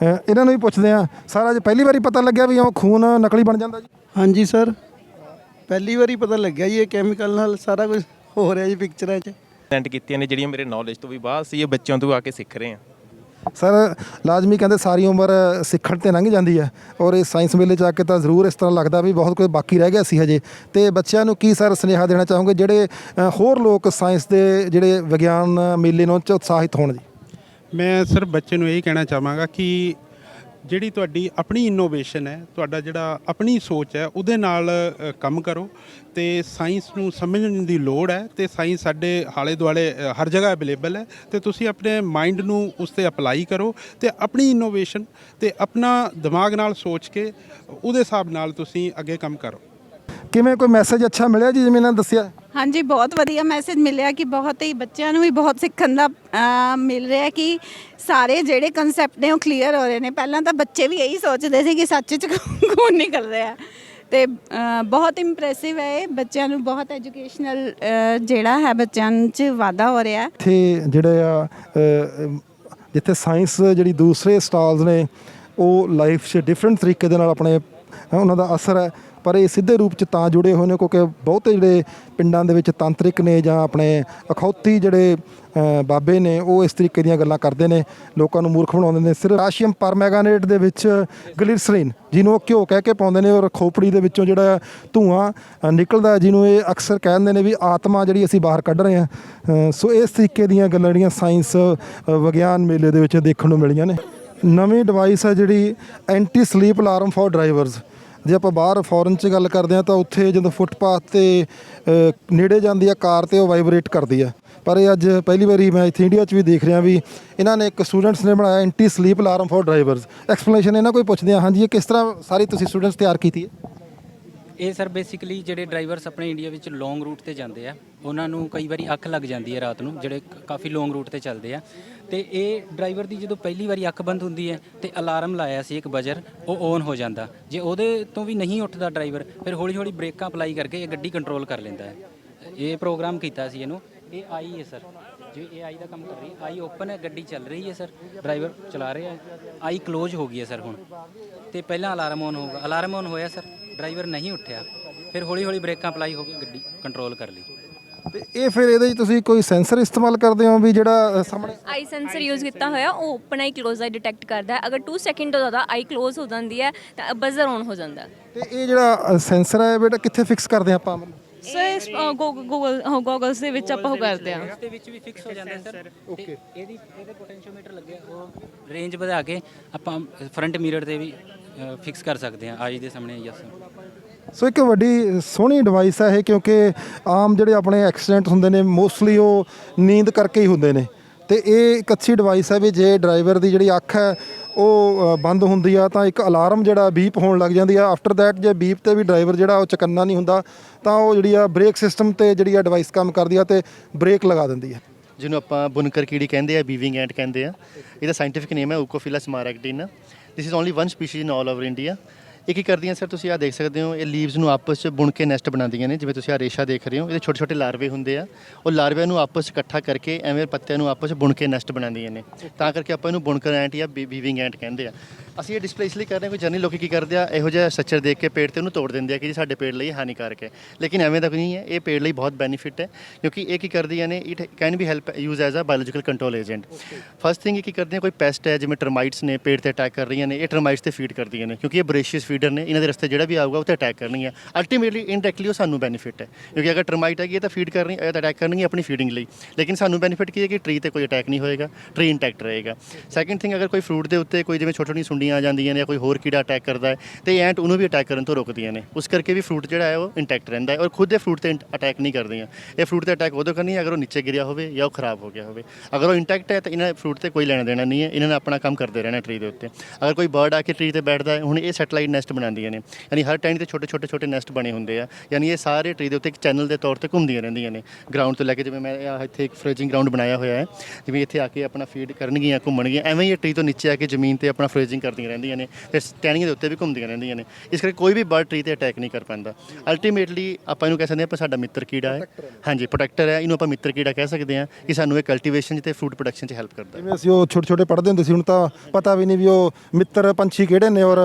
ਇਹਨਾਂ ਨੂੰ ਵੀ ਪੁੱਛਦੇ ਆ, ਸਾਰਾ ਅੱਜ ਪਹਿਲੀ ਵਾਰੀ ਪਤਾ ਲੱਗਿਆ ਵੀ ਉਹ ਖੂਨ ਨਕਲੀ ਬਣ ਜਾਂਦਾ ਜੀ? ਹਾਂਜੀ ਸਰ, ਪਹਿਲੀ ਵਾਰੀ ਪਤਾ ਲੱਗਿਆ ਜੀ ਇਹ ਕੈਮੀਕਲ ਨਾਲ ਸਾਰਾ ਕੁਝ ਹੋ ਰਿਹਾ ਜੀ ਪਿਕਚਰਾਂ 'ਚ। ਪ੍ਰੈਜ਼ੈਂਟ ਕੀਤੀਆਂ ਨੇ ਜਿਹੜੀਆਂ ਮੇਰੇ ਨੌਲੇਜ ਤੋਂ ਵੀ ਬਾਹਰ ਸੀ, ਇਹ ਬੱਚਿਆਂ ਤੋਂ ਆ ਕੇ ਸਿੱਖ ਰਹੇ ਹਾਂ। ਸਰ ਲਾਜ਼ਮੀ ਕਹਿੰਦੇ ਸਾਰੀ ਉਮਰ ਸਿੱਖਣ ਤੇ ਲੰਘ ਜਾਂਦੀ ਹੈ, ਔਰ ਇਸ ਸਾਇੰਸ ਮੇਲੇ 'ਚ ਆ ਕੇ ਤਾਂ ਜ਼ਰੂਰ ਇਸ ਤਰ੍ਹਾਂ ਲੱਗਦਾ ਵੀ ਬਹੁਤ ਕੁਝ ਬਾਕੀ ਰਹਿ ਗਿਆ ਸੀ ਹਜੇ। ਤੇ ਬੱਚਿਆਂ ਨੂੰ ਕੀ ਸਰ ਸੁਨੇਹਾ ਦੇਣਾ ਚਾਹੋਗੇ ਜਿਹੜੇ ਹੋਰ ਲੋਕ ਸਾਇੰਸ ਦੇ ਜਿਹੜੇ ਵਿਗਿਆਨ ਮੇਲੇ ਨੂੰ ਉਤਸ਼ਾਹਿਤ ਹੋਣ ਜੀ? ਮੈਂ ਸਰ ਬੱਚੇ ਨੂੰ ਇਹ ਕਹਿਣਾ ਚਾਹਾਂਗਾ ਕਿ ਜਿਹੜੀ ਤੁਹਾਡੀ ਆਪਣੀ ਇਨੋਵੇਸ਼ਨ ਹੈ, ਤੁਹਾਡਾ ਜਿਹੜਾ ਆਪਣੀ ਸੋਚ ਹੈ, ਉਹਦੇ ਨਾਲ ਕੰਮ ਕਰੋ ਤੇ ਸਾਇੰਸ ਨੂੰ ਸਮਝਣ ਦੀ ਲੋੜ ਹੈ। ਤੇ ਸਾਇੰਸ ਸਾਡੇ ਆਲੇ ਦੁਆਲੇ ਹਰ ਜਗ੍ਹਾ ਅਵੇਲੇਬਲ ਹੈ ਤੇ ਤੁਸੀਂ ਆਪਣੇ ਮਾਈਂਡ ਨੂੰ ਉਸ 'ਤੇ ਅਪਲਾਈ ਕਰੋ ਤੇ ਆਪਣੀ ਇਨੋਵੇਸ਼ਨ ਤੇ ਆਪਣਾ ਦਿਮਾਗ ਨਾਲ ਸੋਚ ਕੇ ਉਹਦੇ ਹਿਸਾਬ ਨਾਲ ਤੁਸੀਂ ਅੱਗੇ ਕੰਮ ਕਰੋ। ਕਿਵੇਂ ਕੋਈ ਮੈਸੇਜ ਅੱਛਾ ਮਿਲਿਆ ਜੀ ਜਿਵੇਂ ਇਹਨਾਂ ਨੇ ਦੱਸਿਆ? ਹਾਂਜੀ, ਬਹੁਤ ਵਧੀਆ ਮੈਸੇਜ ਮਿਲਿਆ ਕਿ ਬਹੁਤ ਹੀ ਬੱਚਿਆਂ ਨੂੰ ਵੀ ਬਹੁਤ ਸਿੱਖਣ ਦਾ ਮਿਲ ਰਿਹਾ ਕਿ ਸਾਰੇ ਜਿਹੜੇ ਕਨਸੈਪਟ ਨੇ ਉਹ ਕਲੀਅਰ ਹੋ ਰਹੇ ਨੇ। ਪਹਿਲਾਂ ਤਾਂ ਬੱਚੇ ਵੀ ਇਹੀ ਸੋਚਦੇ ਸੀ ਕਿ ਸੱਚ 'ਚ ਖੂਨ ਨਿਕਲ ਰਿਹਾ, ਤੇ ਬਹੁਤ ਇੰਪ੍ਰੈਸਿਵ ਹੈ ਇਹ। ਬੱਚਿਆਂ ਨੂੰ ਬਹੁਤ ਐਜੂਕੇਸ਼ਨਲ ਜਿਹੜਾ ਹੈ ਬੱਚਿਆਂ 'ਚ ਵਾਧਾ ਹੋ ਰਿਹਾ। ਇੱਥੇ ਜਿਹੜੇ ਆ ਜਿੱਥੇ ਸਾਇੰਸ ਜਿਹੜੀ ਦੂਸਰੇ ਸਟਾਲਸ ਨੇ ਉਹ ਲਾਈਫ 'ਚ ਡਿਫਰੈਂਟ ਤਰੀਕੇ ਦੇ ਨਾਲ ਆਪਣੇ ਉਹਨਾਂ ਦਾ ਅਸਰ ਹੈ, ਪਰ ਇਹ ਸਿੱਧੇ ਰੂਪ 'ਚ ਤਾਂ ਜੁੜੇ ਹੋਏ ਨੇ ਕਿਉਂਕਿ ਬਹੁਤੇ ਜਿਹੜੇ ਪਿੰਡਾਂ ਦੇ ਵਿੱਚ ਤਾਂਤਰਿਕ ਨੇ ਜਾਂ ਆਪਣੇ ਅਖੌਤੀ ਜਿਹੜੇ ਬਾਬੇ ਨੇ ਉਹ ਇਸ ਤਰੀਕੇ ਦੀਆਂ ਗੱਲਾਂ ਕਰਦੇ ਨੇ, ਲੋਕਾਂ ਨੂੰ ਮੂਰਖ ਬਣਾਉਂਦੇ ਨੇ। ਸਿਰਫ ਪੋਟਾਸ਼ੀਅਮ ਪਰਮੈਂਗਾਨੇਟ ਦੇ ਵਿੱਚ ਗਲਿਸਰੀਨ ਜਿਹਨੂੰ ਉਹ ਘਿਓ ਕਹਿ ਕੇ ਪਾਉਂਦੇ ਨੇ, ਔਰ ਖੋਪੜੀ ਦੇ ਵਿੱਚੋਂ ਜਿਹੜਾ ਧੂਆਂ ਨਿਕਲਦਾ ਜਿਹਨੂੰ ਇਹ ਅਕਸਰ ਕਹਿੰਦੇ ਨੇ ਵੀ ਆਤਮਾ ਜਿਹੜੀ ਅਸੀਂ ਬਾਹਰ ਕੱਢ ਰਹੇ ਹਾਂ। ਸੋ ਇਸ ਤਰੀਕੇ ਦੀਆਂ ਗੱਲਾਂ ਜਿਹੜੀਆਂ ਸਾਇੰਸ ਵਿਗਿਆਨ ਮੇਲੇ ਦੇ ਵਿੱਚ ਦੇਖਣ ਨੂੰ ਮਿਲੀਆਂ ਨੇ। ਨਵੀਂ ਡਿਵਾਈਸ ਹੈ ਜਿਹੜੀ anti sleep alarm for drivers. ਜੇ ਆਪਾਂ ਬਾਹਰ ਫੋਰਨ 'ਚ ਗੱਲ ਕਰਦੇ ਹਾਂ ਤਾਂ ਉੱਥੇ ਜਦੋਂ ਫੁੱਟਪਾਥ 'ਤੇ ਨੇੜੇ ਜਾਂਦੀ ਆ ਕਾਰ ਤੇ ਉਹ ਵਾਈਬਰੇਟ ਕਰਦੀ ਆ, ਪਰ ਇਹ ਅੱਜ ਪਹਿਲੀ ਵਾਰੀ ਮੈਂ ਇੱਥੇ ਇੰਡੀਆ 'ਚ ਵੀ ਦੇਖ ਰਿਹਾ ਵੀ ਇਹਨਾਂ ਨੇ ਇੱਕ ਸਟੂਡੈਂਟਸ ਨੇ ਬਣਾਇਆ anti sleep alarm for drivers. Explanation ਇਹਨਾਂ ਕੋਈ ਪੁੱਛਦੇ ਆ। ਹਾਂਜੀ, ਇਹ ਕਿਸ ਤਰ੍ਹਾਂ ਸਾਰੀ ਤੁਸੀਂ ਸਟੂਡੈਂਟਸ ਤਿਆਰ ਕੀਤੀ ਹੈ? ਇਹ ਸਰ ਬੇਸਿਕਲੀ ਜਿਹੜੇ ਡਰਾਈਵਰਸ ਆਪਣੇ ਇੰਡੀਆ ਵਿੱਚ ਲੌਂਗ ਰੂਟ ਤੇ ਜਾਂਦੇ ਆ, ਉਹਨਾਂ ਨੂੰ ਕਈ ਵਾਰੀ ਅੱਖ ਲੱਗ ਜਾਂਦੀ ਹੈ ਰਾਤ ਨੂੰ, ਜਿਹੜੇ ਕਾਫੀ ਲੌਂਗ ਰੂਟ ਤੇ ਚੱਲਦੇ ਆ। ਤੇ ਇਹ ਡਰਾਈਵਰ ਦੀ ਜਦੋਂ ਪਹਿਲੀ ਵਾਰੀ ਅੱਖ ਬੰਦ ਹੁੰਦੀ ਹੈ ਤੇ ਅਲਾਰਮ ਲਾਇਆ ਸੀ ਇੱਕ ਬਜ਼ਰ, ਉਹ ਔਨ ਹੋ ਜਾਂਦਾ। ਜੇ ਉਹਦੇ ਤੋਂ ਵੀ ਨਹੀਂ ਉੱਠਦਾ ਡਰਾਈਵਰ, ਫਿਰ ਹੌਲੀ ਹੌਲੀ ਬ੍ਰੇਕਾਂ ਅਪਲਾਈ ਕਰਕੇ ਇਹ ਗੱਡੀ ਕੰਟਰੋਲ ਕਰ ਲੈਂਦਾ ਹੈ। ਇਹ ਪ੍ਰੋਗਰਾਮ ਕੀਤਾ ਸੀ ਇਹਨੂੰ। ਇਹ ਆਈ ਹੈ ਸਰ, ਜੇ ਇਹ ਆਈ ਦਾ ਕੰਮ ਕਰ ਰਹੀ ਹੈ, ਆਈ ਓਪਨ ਹੈ, ਗੱਡੀ ਚੱਲ ਰਹੀ ਹੈ ਸਰ, ਡਰਾਈਵਰ ਚਲਾ ਰਿਹਾ ਹੈ। ਆਈ ਕਲੋਜ਼ ਹੋ ਗਈ ਹੈ ਸਰ ਹੁਣ, ਤੇ ਪਹਿਲਾਂ ਅਲਾਰਮ ਔਨ ਹੋਊਗਾ। ਅਲਾਰਮ ਔਨ ਹੋਇਆ ਸਰ, ਡਰਾਈਵਰ ਨਹੀਂ ਉੱਠਿਆ, ਫਿਰ ਹੌਲੀ ਹੌਲੀ ਬ੍ਰੇਕਾਂ ਅਪਲਾਈ ਹੋ ਕੇ ਗੱਡੀ ਕੰਟਰੋਲ ਕਰ ਲਈ। ਤੇ ਇਹ ਫਿਰ ਇਹਦੇ 'ਚ ਤੁਸੀਂ ਕੋਈ ਸੈਂਸਰ ਇਸਤੇਮਾਲ ਕਰਦੇ ਹੋ ਵੀ ਜਿਹੜਾ ਸਾਹਮਣੇ ਆਈ ਸੈਂਸਰ ਯੂਜ਼ ਕੀਤਾ ਹੋਇਆ, ਉਹ ਓਪਨ ਆਈ ਕਲੋਜ਼ ਆਈ ਡਿਟੈਕਟ ਕਰਦਾ ਹੈ। ਅਗਰ 2 ਸੈਕਿੰਡ ਤੋਂ ਜ਼ਿਆਦਾ ਆਈ ਕਲੋਜ਼ ਹੋ ਜਾਂਦੀ ਹੈ ਤਾਂ ਬਜ਼ਰ ਔਨ ਹੋ ਜਾਂਦਾ। ਤੇ ਇਹ ਜਿਹੜਾ ਸੈਂਸਰ ਹੈ ਬੇਟਾ ਕਿੱਥੇ ਫਿਕਸ ਕਰਦੇ ਆਪਾਂ? ਸਰ ਗੂਗਲਸ ਦੇ ਵਿੱਚ ਆਪਾਂ ਉਹ ਕਰਦੇ ਹਾਂ। ਇਸ ਦੇ ਵਿੱਚ ਵੀ ਫਿਕਸ ਹੋ ਜਾਂਦਾ ਸਰ। ਓਕੇ, ਇਹਦੇ ਪੋਟੈਂਸ਼ੀਓਮੀਟਰ ਲੱਗਿਆ, ਉਹ ਰੇਂਜ ਵਧਾ ਕੇ ਆਪਾਂ ਫਰੰਟ ਮਿਰਰ ਤੇ ਵੀ ਫਿਕਸ ਕਰ ਸਕਦੇ ਹਾਂ ਆਈ ਦੇ ਸਾਹਮਣੇ। ਯੈਸ। ਸੋ ਇੱਕ ਵੱਡੀ ਸੋਹਣੀ ਡਿਵਾਈਸ ਹੈ ਇਹ, ਕਿਉਂਕਿ ਆਮ ਜਿਹੜੇ ਆਪਣੇ ਐਕਸੀਡੈਂਟ ਹੁੰਦੇ ਨੇ ਮੋਸਟਲੀ ਉਹ ਨੀਂਦ ਕਰਕੇ ਹੀ ਹੁੰਦੇ ਨੇ, ਤੇ ਇਹ ਇੱਕ ਅੱਛੀ ਡਿਵਾਈਸ ਹੈ ਵੀ ਜੇ ਡਰਾਈਵਰ ਦੀ ਜਿਹੜੀ ਅੱਖ ਹੈ ਉਹ ਬੰਦ ਹੁੰਦੀ ਆ ਤਾਂ ਇੱਕ ਅਲਾਰਮ ਜਿਹੜਾ ਬੀਪ ਹੋਣ ਲੱਗ ਜਾਂਦੀ ਆ। ਆਫਟਰ ਦੈਟ ਜੇ ਬੀਪ ਤੇ ਵੀ ਡਰਾਈਵਰ ਜਿਹੜਾ ਉਹ ਚੁਕੰਨਾ ਨਹੀਂ ਹੁੰਦਾ ਤਾਂ ਉਹ ਜਿਹੜੀ ਆ ਬ੍ਰੇਕ ਸਿਸਟਮ ਤੇ ਜਿਹੜੀ ਆ ਡਿਵਾਈਸ ਕੰਮ ਕਰਦੀ ਆ ਤੇ ਬ੍ਰੇਕ ਲਗਾ ਦਿੰਦੀ ਆ, ਜਿਹਨੂੰ ਆਪਾਂ ਬੁਨਕਰ ਕੀੜੀ ਕਹਿੰਦੇ ਆ, ਵੀਵਿੰਗ ਐਂਟ ਕਹਿੰਦੇ ਆ। ਇਹਦਾ ਸਾਇੰਟੀਫਿਕ ਨੇਮ ਹੈ ਓਕੋਫਿਲਸ ਮਾਰੈਕਟਿਨ। This is only one species in all over India. ਇਹ ਕੀ ਕਰਦੀਆਂ ਸਰ, ਤੁਸੀਂ ਆਹ ਦੇਖ ਸਕਦੇ ਹੋ, ਇਹ ਲੀਵਸ ਨੂੰ ਆਪਸ 'ਚ ਬੁਣ ਕੇ ਨੈਸਟ ਬਣਾਉਂਦੀਆਂ ਨੇ। ਜਿਵੇਂ ਤੁਸੀਂ ਆਹ ਰੇਸ਼ਾ ਦੇਖ ਰਹੇ ਹੋ, ਇਹਦੇ ਛੋਟੇ ਛੋਟੇ ਲਾਰਵੇ ਹੁੰਦੇ ਆ, ਉਹ ਲਾਰਵਿਆਂ ਨੂੰ ਆਪਸ 'ਚ ਇਕੱਠਾ ਕਰਕੇ ਐਵੇਂ ਪੱਤਿਆਂ ਨੂੰ ਆਪਸ 'ਚ ਬੁਣ ਕੇ ਨੈਸਟ ਬਣਾਉਂਦੀਆਂ ਨੇ। ਤਾਂ ਕਰਕੇ ਆਪਾਂ ਇਹਨੂੰ ਬੁਣਕਰ ਐਂਟ ਜਾਂ ਵੀਵਿੰਗ ਐਂਟ ਕਹਿੰਦੇ ਆ। ਅਸੀਂ ਇਹ ਡਿਸਪਲੇ ਇਸ ਲਈ ਕਰ ਰਹੇ ਹਾਂ, ਕੋਈ ਜਨਰਲੀ ਲੋਕੀ ਕੀ ਕਰਦੇ ਆ, ਇਹੋ ਜਿਹਾ ਸਟਰਕਚਰ ਦੇਖ ਕੇ ਪੇੜ ਤੇ ਉਹਨੂੰ ਤੋੜ ਦਿੰਦੇ ਆ ਕਿ ਜੀ ਸਾਡੇ ਪੇੜ ਲਈ ਹਾਨੀਕਾਰਕ ਹੈ, ਲੇਕਿਨ ਐਵੇਂ ਦਾ ਨਹੀਂ ਹੈ। ਇਹ ਪੇੜ ਲਈ ਬਹੁਤ ਬੈਨੀਫਿਟ ਹੈ, ਕਿਉਂਕਿ ਇਹ ਕੀ ਕਰਦੀਆਂ ਨੇ, it can be help use as a biological control agent. First thing ਇਹ ਕੀ ਕਰਦੀਆਂ, ਕੋਈ ਪੈਸਟ ਹੈ ਜਿਵੇਂ ਟਰਮਾਈਟਸ ਨੇ ਪੇੜ ਤੇ ਅਟੈਕ ਕਰ ਰਹੀਆਂ ਨੇ, ਇਹ ਟਰਮਾਈਟਸ ਤੇ ਫੀਡ ਕਰਦੀਆਂ ਨੇ, ਕਿਉਂਕਿ ਇਹ ਬਰੇਸ਼ੀਅਸ ਫੀਡਰ ਨੇ, ਇਹਨਾਂ ਦੇ ਰਸਤੇ ਜਿਹੜਾ ਵੀ ਆਊਗਾ ਉੱਤੇ ਅਟੈਕ ਕਰਨਗੀਆਂ। ਅਲਟੀਮੇਟਲੀ ਇਨਡਾਇਰੈਕਟਲੀ ਉਹ ਸਾਨੂੰ ਬੈਨੀਫਿਟ ਹੈ, ਕਿਉਂਕਿ ਅਗਰ ਟਰਮਾਈਟ ਹੈਗੀ ਇਹ ਤਾਂ ਫੀਡ ਕਰਨੀ, ਇਹ ਤਾਂ ਅਟੈਕ ਕਰਨਗੀ ਆਪਣੀ ਫੀਡਿੰਗ ਲਈ, ਲੇਕਿਨ ਸਾਨੂੰ ਬੈਨੀਫਿਟ ਕੀ ਹੈ ਕਿ ਟਰੀ ਤੇ ਕੋਈ ਅਟੈਕ ਨਹੀਂ ਹੋਏਗਾ, ਟਰੀ ਇੰਟੈਕਟ ਰਹੇਗਾ। ਸੈਕਿੰਡ ਥਿੰਗ, ਅਗਰ ਕੋਈ ਫਰੂਟ ਦੇ ਉੱਤੇ ਕੋਈ ਜਿਵੇਂ ਛੋਟੀ ਛੋਟੀ ਸੁੰਡੀਆਂ ਆ ਜਾਂਦੀਆਂ ਨੇ ਜਾਂ ਕੋਈ ਹੋਰ ਕੀੜਾ ਅਟੈਕ ਕਰਦਾ ਹੈ ਤੇ ਐਂਟ ਉਹਨੂੰ ਵੀ ਅਟੈਕ ਕਰਨ ਤੋਂ ਰੋਕਦੀਆਂ ਨੇ, ਉਸ ਕਰਕੇ ਵੀ ਫਰੂਟ ਜਿਹੜਾ ਹੈ ਉਹ ਇੰਟੈਕਟ ਰਹਿੰਦਾ ਹੈ ਔਰ ਖੁਦ ਦੇ ਫਰੂਟ ਤੇ ਅਟੈਕ ਨਹੀਂ ਕਰਦੀਆਂ। ਇਹ ਫਰੂਟ ਤੇ ਅਟੈਕ ਉਦੋਂ ਕਰਨੀ ਅਗਰ ਉਹ ਨੀਚੇ ਗਿਰਿਆ ਹੋਵੇ ਜਾਂ ਉਹ ਖਰਾਬ ਹੋ ਗਿਆ ਹੋਵੇ। ਅਗਰ ਉਹ ਇੰਟੈਕਟ ਹੈ ਤਾਂ ਇਹਨਾਂ ਫਰੂਟ ਤੇ ਕੋਈ ਲੈਣਾ ਦੇਣਾ ਨਹੀਂ ਹੈ, ਇਹਨਾਂ ਨੇ ਆਪਣਾ ਕੰਮ ਕਰਦੇ ਰਹਿਣਾ ਟਰੀ ਦੇ ਉੱਤੇ। ਅਗਰ ਕੋਈ ਬਰਡ ਆ ਕੇ ਟਰੀ ਤੇ ਬੈਠਦਾ ਹੈ, ਹੁਣ ਇਹ ਸੈਟਲਾਈਟ ਨੈਸਟ ਬਣਾਉਂਦੀਆਂ ਨੇ, ਯਾਨੀ ਹਰ ਟਾਈਮ ਤੇ ਛੋਟੇ ਨੈਸਟ ਬਣੇ ਹੁੰਦੇ ਆ, ਯਾਨੀ ਇਹ ਸਾਰੇ ਟਰੀ ਦੇ ਉੱਤੇ ਇੱਕ ਚੈਨਲ ਦੇ ਤੌਰ ਤੇ ਘੁੰਮਦੀਆਂ ਰਹਿੰਦੀਆਂ ਨੇ ਗਰਾਊਂਡ ਤੋਂ ਲੈ ਕੇ। ਜਿਵੇਂ ਮੈਂ ਇੱਥੇ ਇੱਕ ਫ੍ਰੇਜਿੰਗ ਗਰਾਊਂਡ ਬਣਾਇਆ ਹੋਇਆ ਹੈ, ਜਿਵੇਂ ਇੱਥੇ ਆ ਕੇ ਆਪਣਾ ਫੀਡ ਕਰਨਗੀਆਂ, ਘੁੰਮਣਗੀਆਂ, ਐਵੇਂ ਹੀ ਇਹ ਟਰੀ ਤੋਂ ਨੀਚੇ ਆ ਕੇ ਜ਼ਮੀਨ ਤੇ ਆਪਣਾ ਫ੍ਰੇਜਿੰਗ ਕਰਦੀਆਂ ਰਹਿੰਦੀਆਂ ਨੇ ਤੇ ਟਹਿਣੀਆਂ ਦੇ ਉੱਤੇ ਵੀ ਘੁੰਮਦੀਆਂ ਰਹਿੰਦੀਆਂ ਨੇ। ਇਸ ਕਰਕੇ ਕੋਈ ਵੀ ਬਰਡ ਟਰੀ ਤੇ ਅਟੈਕ ਨਹੀਂ ਕਰ ਪਾਉਂਦਾ। ਅਲਟੀਮੇਟਲੀ ਆਪਾਂ ਇਹਨੂੰ ਕਹਿ ਸਕਦੇ ਹਾਂ ਆਪਾਂ ਸਾਡਾ ਮਿੱਤਰ ਕੀੜਾ ਹੈ, ਹਾਂਜੀ ਪ੍ਰੋਟੈਕਟਰ ਹੈ, ਇਹਨੂੰ ਆਪਾਂ ਮਿੱਤਰ ਕੀੜਾ ਕਹਿ ਸਕਦੇ ਹਾਂ ਕਿ ਸਾਨੂੰ ਇਹ ਕਲਟੀਵੇਸ਼ਨ 'ਚ ਤੇ ਫਰੂਟ ਪ੍ਰੋਡਕਸ਼ਨ 'ਚ ਹੈਲਪ ਕਰਦਾ। ਜਿਵੇਂ ਅਸੀਂ ਉਹ ਛੋਟੇ ਪੜ੍ਹਦੇ ਹੁੰਦੇ ਸੀ, ਹੁਣ ਤਾਂ ਪਤਾ ਵੀ ਨਹੀਂ ਵੀ ਉਹ ਮਿੱਤਰ ਪੰਛੀ ਕਿਹੜੇ ਨੇ ਔਰ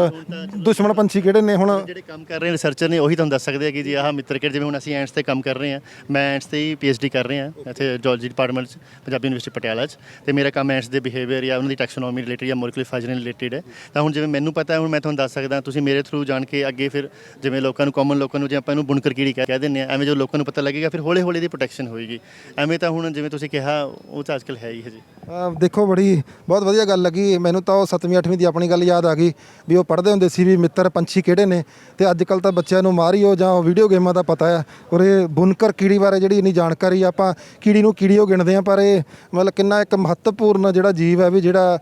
ਦੁਸ਼ਮਣ ਪੰਛੀ ਕਿਹੜੇ ਨੇ। ਹੁਣ ਜਿਹੜੇ ਕੰਮ ਕਰ ਰਹੇ ਰਿਸਰਚਰ ਨੇ ਉਹੀ ਤੁਹਾਨੂੰ ਦੱਸ ਸਕਦੇ ਆ ਕਿ ਜੀ ਆਹ ਮਿੱਤਰ ਕਿਹੜੇ, ਜਿਵੇਂ ਹੁਣ ਅਸੀਂ ਐਂਟਸ ਤੇ ਕੰਮ ਕਰ ਰਹੇ ਹਾਂ, ਮੈਂ ਐਂਟਸ ਤੇ ਹੀ PhD ਕਰ ਰਿਹਾ ਇੱਥੇ ਜੂਲੌਜੀ ਡਿਪਾਰਟਮੈਂਟ 'ਚ ਪੰਜਾਬੀ ਯੂਨੀਵਰਸਿਟੀ ਪਟਿਆਲਾ 'ਚ, ਤੇ ਮੇਰਾ ਕੰਮ ਐਂਟਸ ਦੇ ਬਿਹੇਵੀਅਰ ਜਾਂ ਉਹਨਾਂ ਦੀ ਟੈਕਸੋਨੋਮੀ ਰਿਲੇਟਡ ਜਾਂ ਮੋਲੀਕੂਲਰ ਫਾਈਲੋਜੀ ਰਿਲੇਟਡ ਹੈ। ਤਾਂ ਹੁਣ ਜਿਵੇਂ ਮੈਨੂੰ ਪਤਾ ਹੁਣ ਮੈਂ ਤੁਹਾਨੂੰ ਦੱਸ ਸਕਦਾ, ਤੁਸੀਂ ਮੇਰੇ ਥਰੂ ਜਾਣ ਕੇ ਅੱਗੇ ਫਿਰ ਜਿਵੇਂ ਲੋਕਾਂ ਨੂੰ, ਕਾਮਨ ਲੋਕਾਂ ਨੂੰ, ਜੇ ਆਪਾਂ ਇਹਨੂੰ ਬੁਣਕਰ ਕੀੜੀ ਕਹਿ ਦਿੰਦੇ ਹਾਂ, ਐਵੇਂ ਜੋ ਲੋਕਾਂ ਨੂੰ ਪਤਾ ਲੱਗੇਗਾ ਫਿਰ ਹੌਲੀ ਹੌਲੀ ਦੀ ਪ੍ਰੋਟੈਕਸ਼ਨ ਹੋਏਗੀ। ਐਵੇਂ ਤਾਂ ਹੁਣ ਜਿਵੇਂ ਤੁਸੀਂ ਕਿਹਾ ਉਹ ਤਾਂ ਅੱਜਕੱਲ੍ਹ ਹੈ ਹੀ ਹੈ ਜੀ। ਦੇਖੋ ਬਹੁਤ ਵਧੀਆ ਗੱਲ ਲੱਗੀ ਮੈਨੂੰ ਤਾਂ। ਉਹ 7ਵੀਂ 8ਵੀਂ ਦੀ ਆਪਣੀ ਗੱਲ ਯਾਦ ਆ ਗਈ ਵੀ ਉਹ ਪੜ੍ਹਦੇ ਹੁੰਦੇ ਸੀ ਵੀ ਮਿੱਤਰ ਪੰਛੀ ਕਿਹੜੇ ਨੇ, ਤੇ ਅੱਜ ਕੱਲ੍ਹ ਤਾਂ ਬੱਚਿਆਂ ਨੂੰ ਮਾਰੀਓ ਜਾਂ ਵੀਡੀਓ ਗੇਮਾਂ ਦਾ ਪਤਾ ਆ। ਔਰ ਇਹ ਬੁਣਕਰ ਕੀੜੀ ਬਾਰੇ ਜਿਹੜੀ ਇੰਨੀ ਜਾਣਕਾਰੀ, ਆਪਾਂ ਕੀੜੀ ਨੂੰ ਕੀੜੀਓ ਗਿਣਦੇ ਹਾਂ, ਪਰ ਇਹ ਮਤਲਬ ਕਿੰਨਾ ਇੱਕ ਮਹੱਤਵਪੂਰਨ ਜਿਹੜਾ ਜੀਵ ਹੈ ਵੀ ਜਿਹੜਾ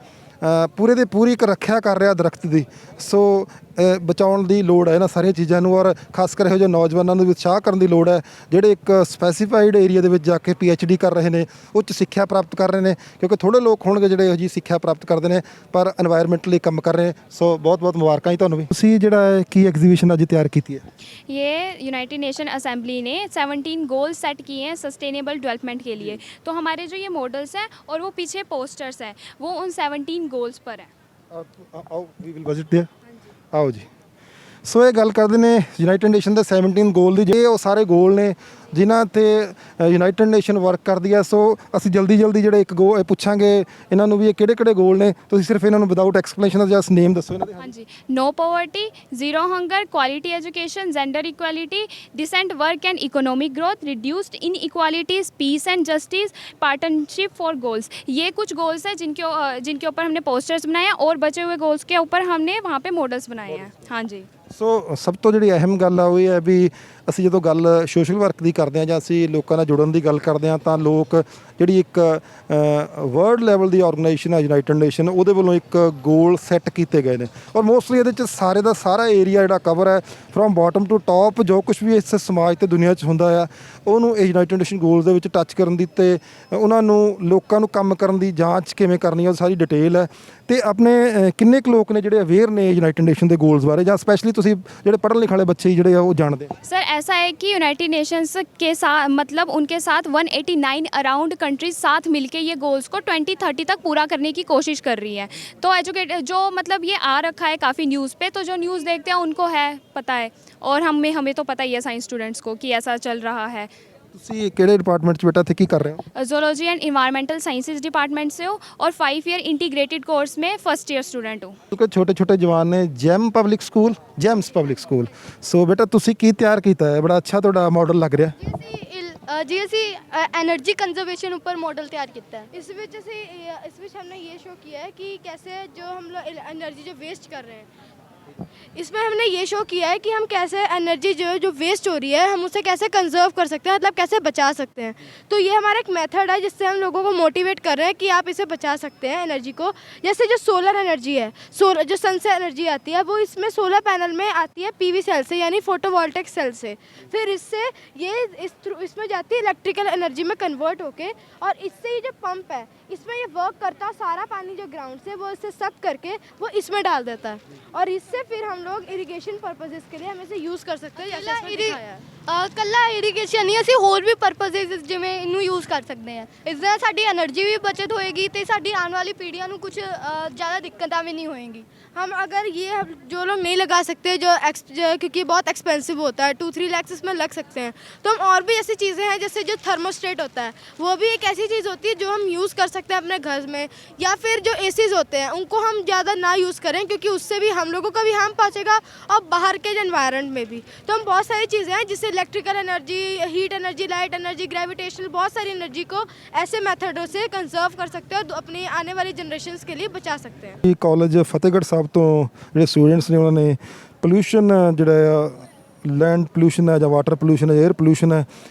ਪੂਰੇ ਦੀ ਪੂਰੀ ਇੱਕ ਰੱਖਿਆ ਕਰ ਰਿਹਾ ਦਰਖਤ ਦੀ। ਸੋ ਬਚਾਉਣ ਦੀ ਲੋੜ ਹੈ ਇਹਨਾਂ ਸਾਰੀਆਂ ਚੀਜ਼ਾਂ ਨੂੰ, ਔਰ ਖਾਸ ਕਰ ਇਹੋ ਜਿਹੇ ਨੌਜਵਾਨਾਂ ਨੂੰ ਉਤਸ਼ਾਹ ਕਰਨ ਦੀ ਲੋੜ ਹੈ ਜਿਹੜੇ ਇੱਕ ਸਪੈਸੀਫਾਈਡ ਏਰੀਆ ਦੇ ਵਿੱਚ ਜਾ ਕੇ PhD ਕਰ ਰਹੇ ਨੇ, ਉੱਚ ਸਿੱਖਿਆ ਪ੍ਰਾਪਤ ਕਰ ਰਹੇ ਨੇ, ਕਿਉਂਕਿ ਥੋੜ੍ਹੇ ਲੋਕ ਹੋਣਗੇ ਜਿਹੜੇ ਇਹੋ ਜਿਹੀ ਸਿੱਖਿਆ ਪ੍ਰਾਪਤ ਕਰਦੇ ਨੇ ਪਰ এনवायरमेंट ਲਈ ਕੰਮ ਕਰ ਰਹੇ। ਸੋ ਬਹੁਤ ਬਹੁਤ ਮੁਬਾਰਕਾਂ ਜੀ ਤੁਹਾਨੂੰ ਵੀ। ਤੁਸੀਂ ਜਿਹੜਾ ਕੀ ਐਗਜ਼ੀਬਿਸ਼ਨ ਅੱਜ ਤਿਆਰ ਕੀਤੀ ਹੈ? ये यूनाइटेड नेशन असेंबली ने 17 गोल्स सेट किए हैं सस्टेनेबल डेवलपमेंट के लिए। तो हमारे जो ये मॉडल्स हैं और वो पीछे पोस्टर्स हैं, वो उन 17 गोल्स पर हैं। ਆਓ ਵੀ ਵਿਲ ਵਿਜ਼ਿਟ देयर। ਆਓ ਜੀ। ਸੋ ਇਹ ਗੱਲ ਕਰਦੇ ਨੇ ਯੂਨਾਈਟਿਡ ਨੇਸ਼ਨ ਦੇ 17 ਗੋਲ ਦੀ, ਜੇ ਉਹ ਸਾਰੇ ਗੋਲ ਨੇ ਜਿਨ੍ਹਾਂ ਤੇ ਯੂਨਾਈਟਿਡ ਨੇਸ਼ਨ ਵਰਕ ਕਰਦੀ ਹੈ। ਸੋ ਅਸੀਂ ਜਲਦੀ ਜਿਹੜੇ ਇੱਕ ਪੁੱਛਾਂਗੇ ਇਹਨਾਂ ਨੂੰ ਵੀ ਇਹ ਕਿਹੜੇ ਗੋਲ ਨੇ। ਤੁਸੀਂ ਸਿਰਫ ਇਹਨਾਂ ਨੂੰ ਵਿਦਆਊਟ ਐਕਸਪਲੇਨੇਸ਼ਨ ਜਸਟ ਨੇਮ ਦੱਸੋ ਇਹਨਾਂ ਦੇ। हाँ जी, no poverty, zero hunger, quality education, gender equality, decent work and economic growth, reduced inequalities, peace and justice, partnership for goals. ये कुछ गोल्स हैं जिनके ऊपर हमने पोस्टर्स बनाए हैं और बचे हुए गोल्स के ऊपर हमने वहाँ पे मॉडल्स बनाए हैं। हाँ जी। ਸੋ ਸਭ ਤੋਂ ਜਿਹੜੀ ਅਹਿਮ ਗੱਲ ਆ ਉਹ ਇਹ ਹੈ ਵੀ ਅਸੀਂ ਜਦੋਂ ਗੱਲ ਸੋਸ਼ਲ ਵਰਕ ਦੀ ਕਰਦੇ ਹਾਂ ਜਾਂ ਅਸੀਂ ਲੋਕਾਂ ਨਾਲ ਜੁੜਨ ਦੀ ਗੱਲ ਕਰਦੇ ਹਾਂ ਤਾਂ ਲੋਕ ਜਿਹੜੀ ਇੱਕ ਵਰਲਡ ਲੈਵਲ ਦੀ ਆਰਗੇਨਾਈਜੇਸ਼ਨ ਹੈ ਯੂਨਾਈਟਿਡ ਨੇਸ਼ਨ, ਉਹਦੇ ਵੱਲੋਂ ਇੱਕ ਗੋਲ ਸੈੱਟ ਕੀਤੇ ਗਏ ਨੇ ਔਰ ਮੋਸਟਲੀ ਇਹਦੇ 'ਚ ਸਾਰੇ ਦਾ ਸਾਰਾ ਏਰੀਆ ਜਿਹੜਾ ਕਵਰ ਹੈ ਫਰੋਮ ਬਾਟਮ ਟੂ ਟੌਪ, ਜੋ ਕੁਝ ਵੀ ਇਸ ਸਮਾਜ ਤੇ ਦੁਨੀਆ 'ਚ ਹੁੰਦਾ ਆ ਉਹਨੂੰ ਇਹ ਯੂਨਾਈਟਿਡ ਨੇਸ਼ਨ ਗੋਲਸ ਦੇ ਵਿੱਚ ਟੱਚ ਕਰਨ ਦੀ ਤੇ ਉਹਨਾਂ ਨੂੰ ਲੋਕਾਂ ਨੂੰ ਕੰਮ ਕਰਨ ਦੀ ਜਾਂਚ ਕਿਵੇਂ ਕਰਨੀ ਹੈ ਉਹ ਸਾਰੀ ਡਿਟੇਲ ਹੈ। ਤੇ ਆਪਣੇ ਕਿੰਨੇ ਕੁ ਲੋਕ ਨੇ ਜਿਹੜੇ ਅਵੇਅਰ ਨੇ ਯੂਨਾਈਟਿਡ ਨੇਸ਼ਨ ਦੇ ਗੋਲਸ ਬਾਰੇ, ਜਾਂ ਸਪੈਸ਼ਲੀ ਤੁਸੀਂ ਜਿਹੜੇ ਪੜ੍ਹਨ ਲਿਖਣ ਵਾਲੇ ਬੱਚੇ ਜਿਹੜੇ ਆ ਉਹ ਜਾਣਦੇ? सर ऐसा है कि यूनाइटेड नेशंस के साथ मतलब उनके साथ 189 अराउंड कंट्रीज साथ मिलके ये गोल्स को 2030 तक पूरा करने की कोशिश कर रही है। तो एजुकेट जो मतलब ये आ रखा है काफ़ी न्यूज़ पे, तो जो न्यूज़ देखते हैं उनको है पता है, और हमें तो पता ही है साइंस स्टूडेंट्स को कि ऐसा चल रहा है। ਤੁਸੀਂ ਕਿਹੜੇ ਡਿਪਾਰਟਮੈਂਟ 'ਚ ਬੇਟਾ ਇੱਥੇ ਕੀ ਕਰ ਰਹੇ ਹੋ? Zoology and environmental sciences department से हूँ और 5 ईयर इंटीग्रेटेड कोर्स में फर्स्ट ईयर स्टूडेंट हूँ। ਕਿਉਂਕਿ ਛੋਟੇ ਜਵਾਨ ਨੇ ਜੈਮਸ ਪਬਲਿਕ ਸਕੂਲ। ਸੋ ਬੇਟਾ ਤੁਸੀਂ ਕੀ ਤਿਆਰ ਕੀਤਾ ਹੈ? ਬੜਾ ਅੱਛਾ ਤੁਹਾਡਾ ਮਾਡਲ ਲੱਗ ਰਿਹਾ। ਜੀ ਅਸੀਂ एनर्जी कंजर्वेशन ऊपर मॉडल तैयार किया है। इस ਵਿੱਚ हमने ये शो किया है कि कैसे जो हम लोग एनर्जी जो वेस्ट कर रहे हैं, इसमें हमने ये शो किया है कि हम कैसे एनर्जी जो वेस्ट हो रही है हम उसे कैसे कंजर्व कर सकते हैं, मतलब कैसे बचा सकते हैं। तो ये हमारा एक मेथड है जिससे हम लोगों को मोटिवेट कर रहे हैं कि आप इसे बचा सकते हैं एनर्जी को। जैसे जो सोलर एनर्जी है, जो सन से एनर्जी आती है वो इसमें सोलर पैनल में आती है PV सेल से, यानी फोटोवोल्टिक सेल से। फिर इससे ये इसमें जाती है इलेक्ट्रिकल एनर्जी में कन्वर्ट होके, और इससे ये जो पंप है इसमें ये वर्क करता, सारा पानी जो ग्राउंड से वो इसे सक करके वो इसमें डाल देता है, और इससे फिर हम लोग इरीगेशन पर्पसेस के लिए हम इसे यूज़ कर सकते हैं। जैसे इसमें दिखाया है ਕੱਲਾ ਇਰੀਗੇਸ਼ਨ ਨਹੀਂ, ਅਸੀਂ ਹੋਰ ਵੀ ਪਰਪਸਿਸ ਜਿਵੇਂ ਇਹਨੂੰ ਯੂਜ਼ ਕਰ ਸਕਦੇ ਹਾਂ। ਇਸ ਨਾਲ ਸਾਡੀ एनर्जी ਵੀ ਬਚਤ ਹੋਏਗੀ ਤੇ ਸਾਡੀ ਆਉਣ ਵਾਲੀ पीढ़ियों ਨੂੰ कुछ ज़्यादा दिक्कतें भी नहीं होएंगी। हम अगर ये जो लोग नहीं लगा सकते जो क्योंकि बहुत एक्सपेंसिव होता है, 2-3 लाख इसमें लग सकते हैं, तो हम और भी ऐसी चीज़ें हैं जैसे जो थर्मोस्टेट होता है वो भी एक ऐसी चीज़ होती है जो हम यूज़ कर सकते हैं अपने घर में, या फिर जो एसीज़ होते हैं उनको हम ज़्यादा ना यूज़ करें क्योंकि उससे भी हम लोगों का भी हार्म पहुँचेगा और बाहर के एनवायरनमेंट में भी। तो हम बहुत सारी चीज़ें हैं जिससे electrical energy, heat energy, light energy, gravitational, बहुत सारी एनर्जी को ऐसे मेथडों से कंजर्व कर सकते हैं और अपनी आने वाली जनरेशंस के लिए बचा सकते हैं। ਕਾਲਜ ਫਤਿਹਗੜ੍ਹ ਸਾਹਿਬ ਤੋਂ ਜਿਹੜੇ ਸਟੂਡੈਂਟਸ ਨੇ ਉਹਨਾਂ ਨੇ ਪੋਲਿਊਸ਼ਨ ਜਿਹੜਾ ਆ ਲੈਂਡ ਪੋਲਿਊਸ਼ਨ ਹੈ ਜਾਂ ਵਾਟਰ ਪੋਲਿਊਸ਼ਨ ਹੈ, 에ਅਰ ਪੋਲਿਊਸ਼ਨ ਹੈ,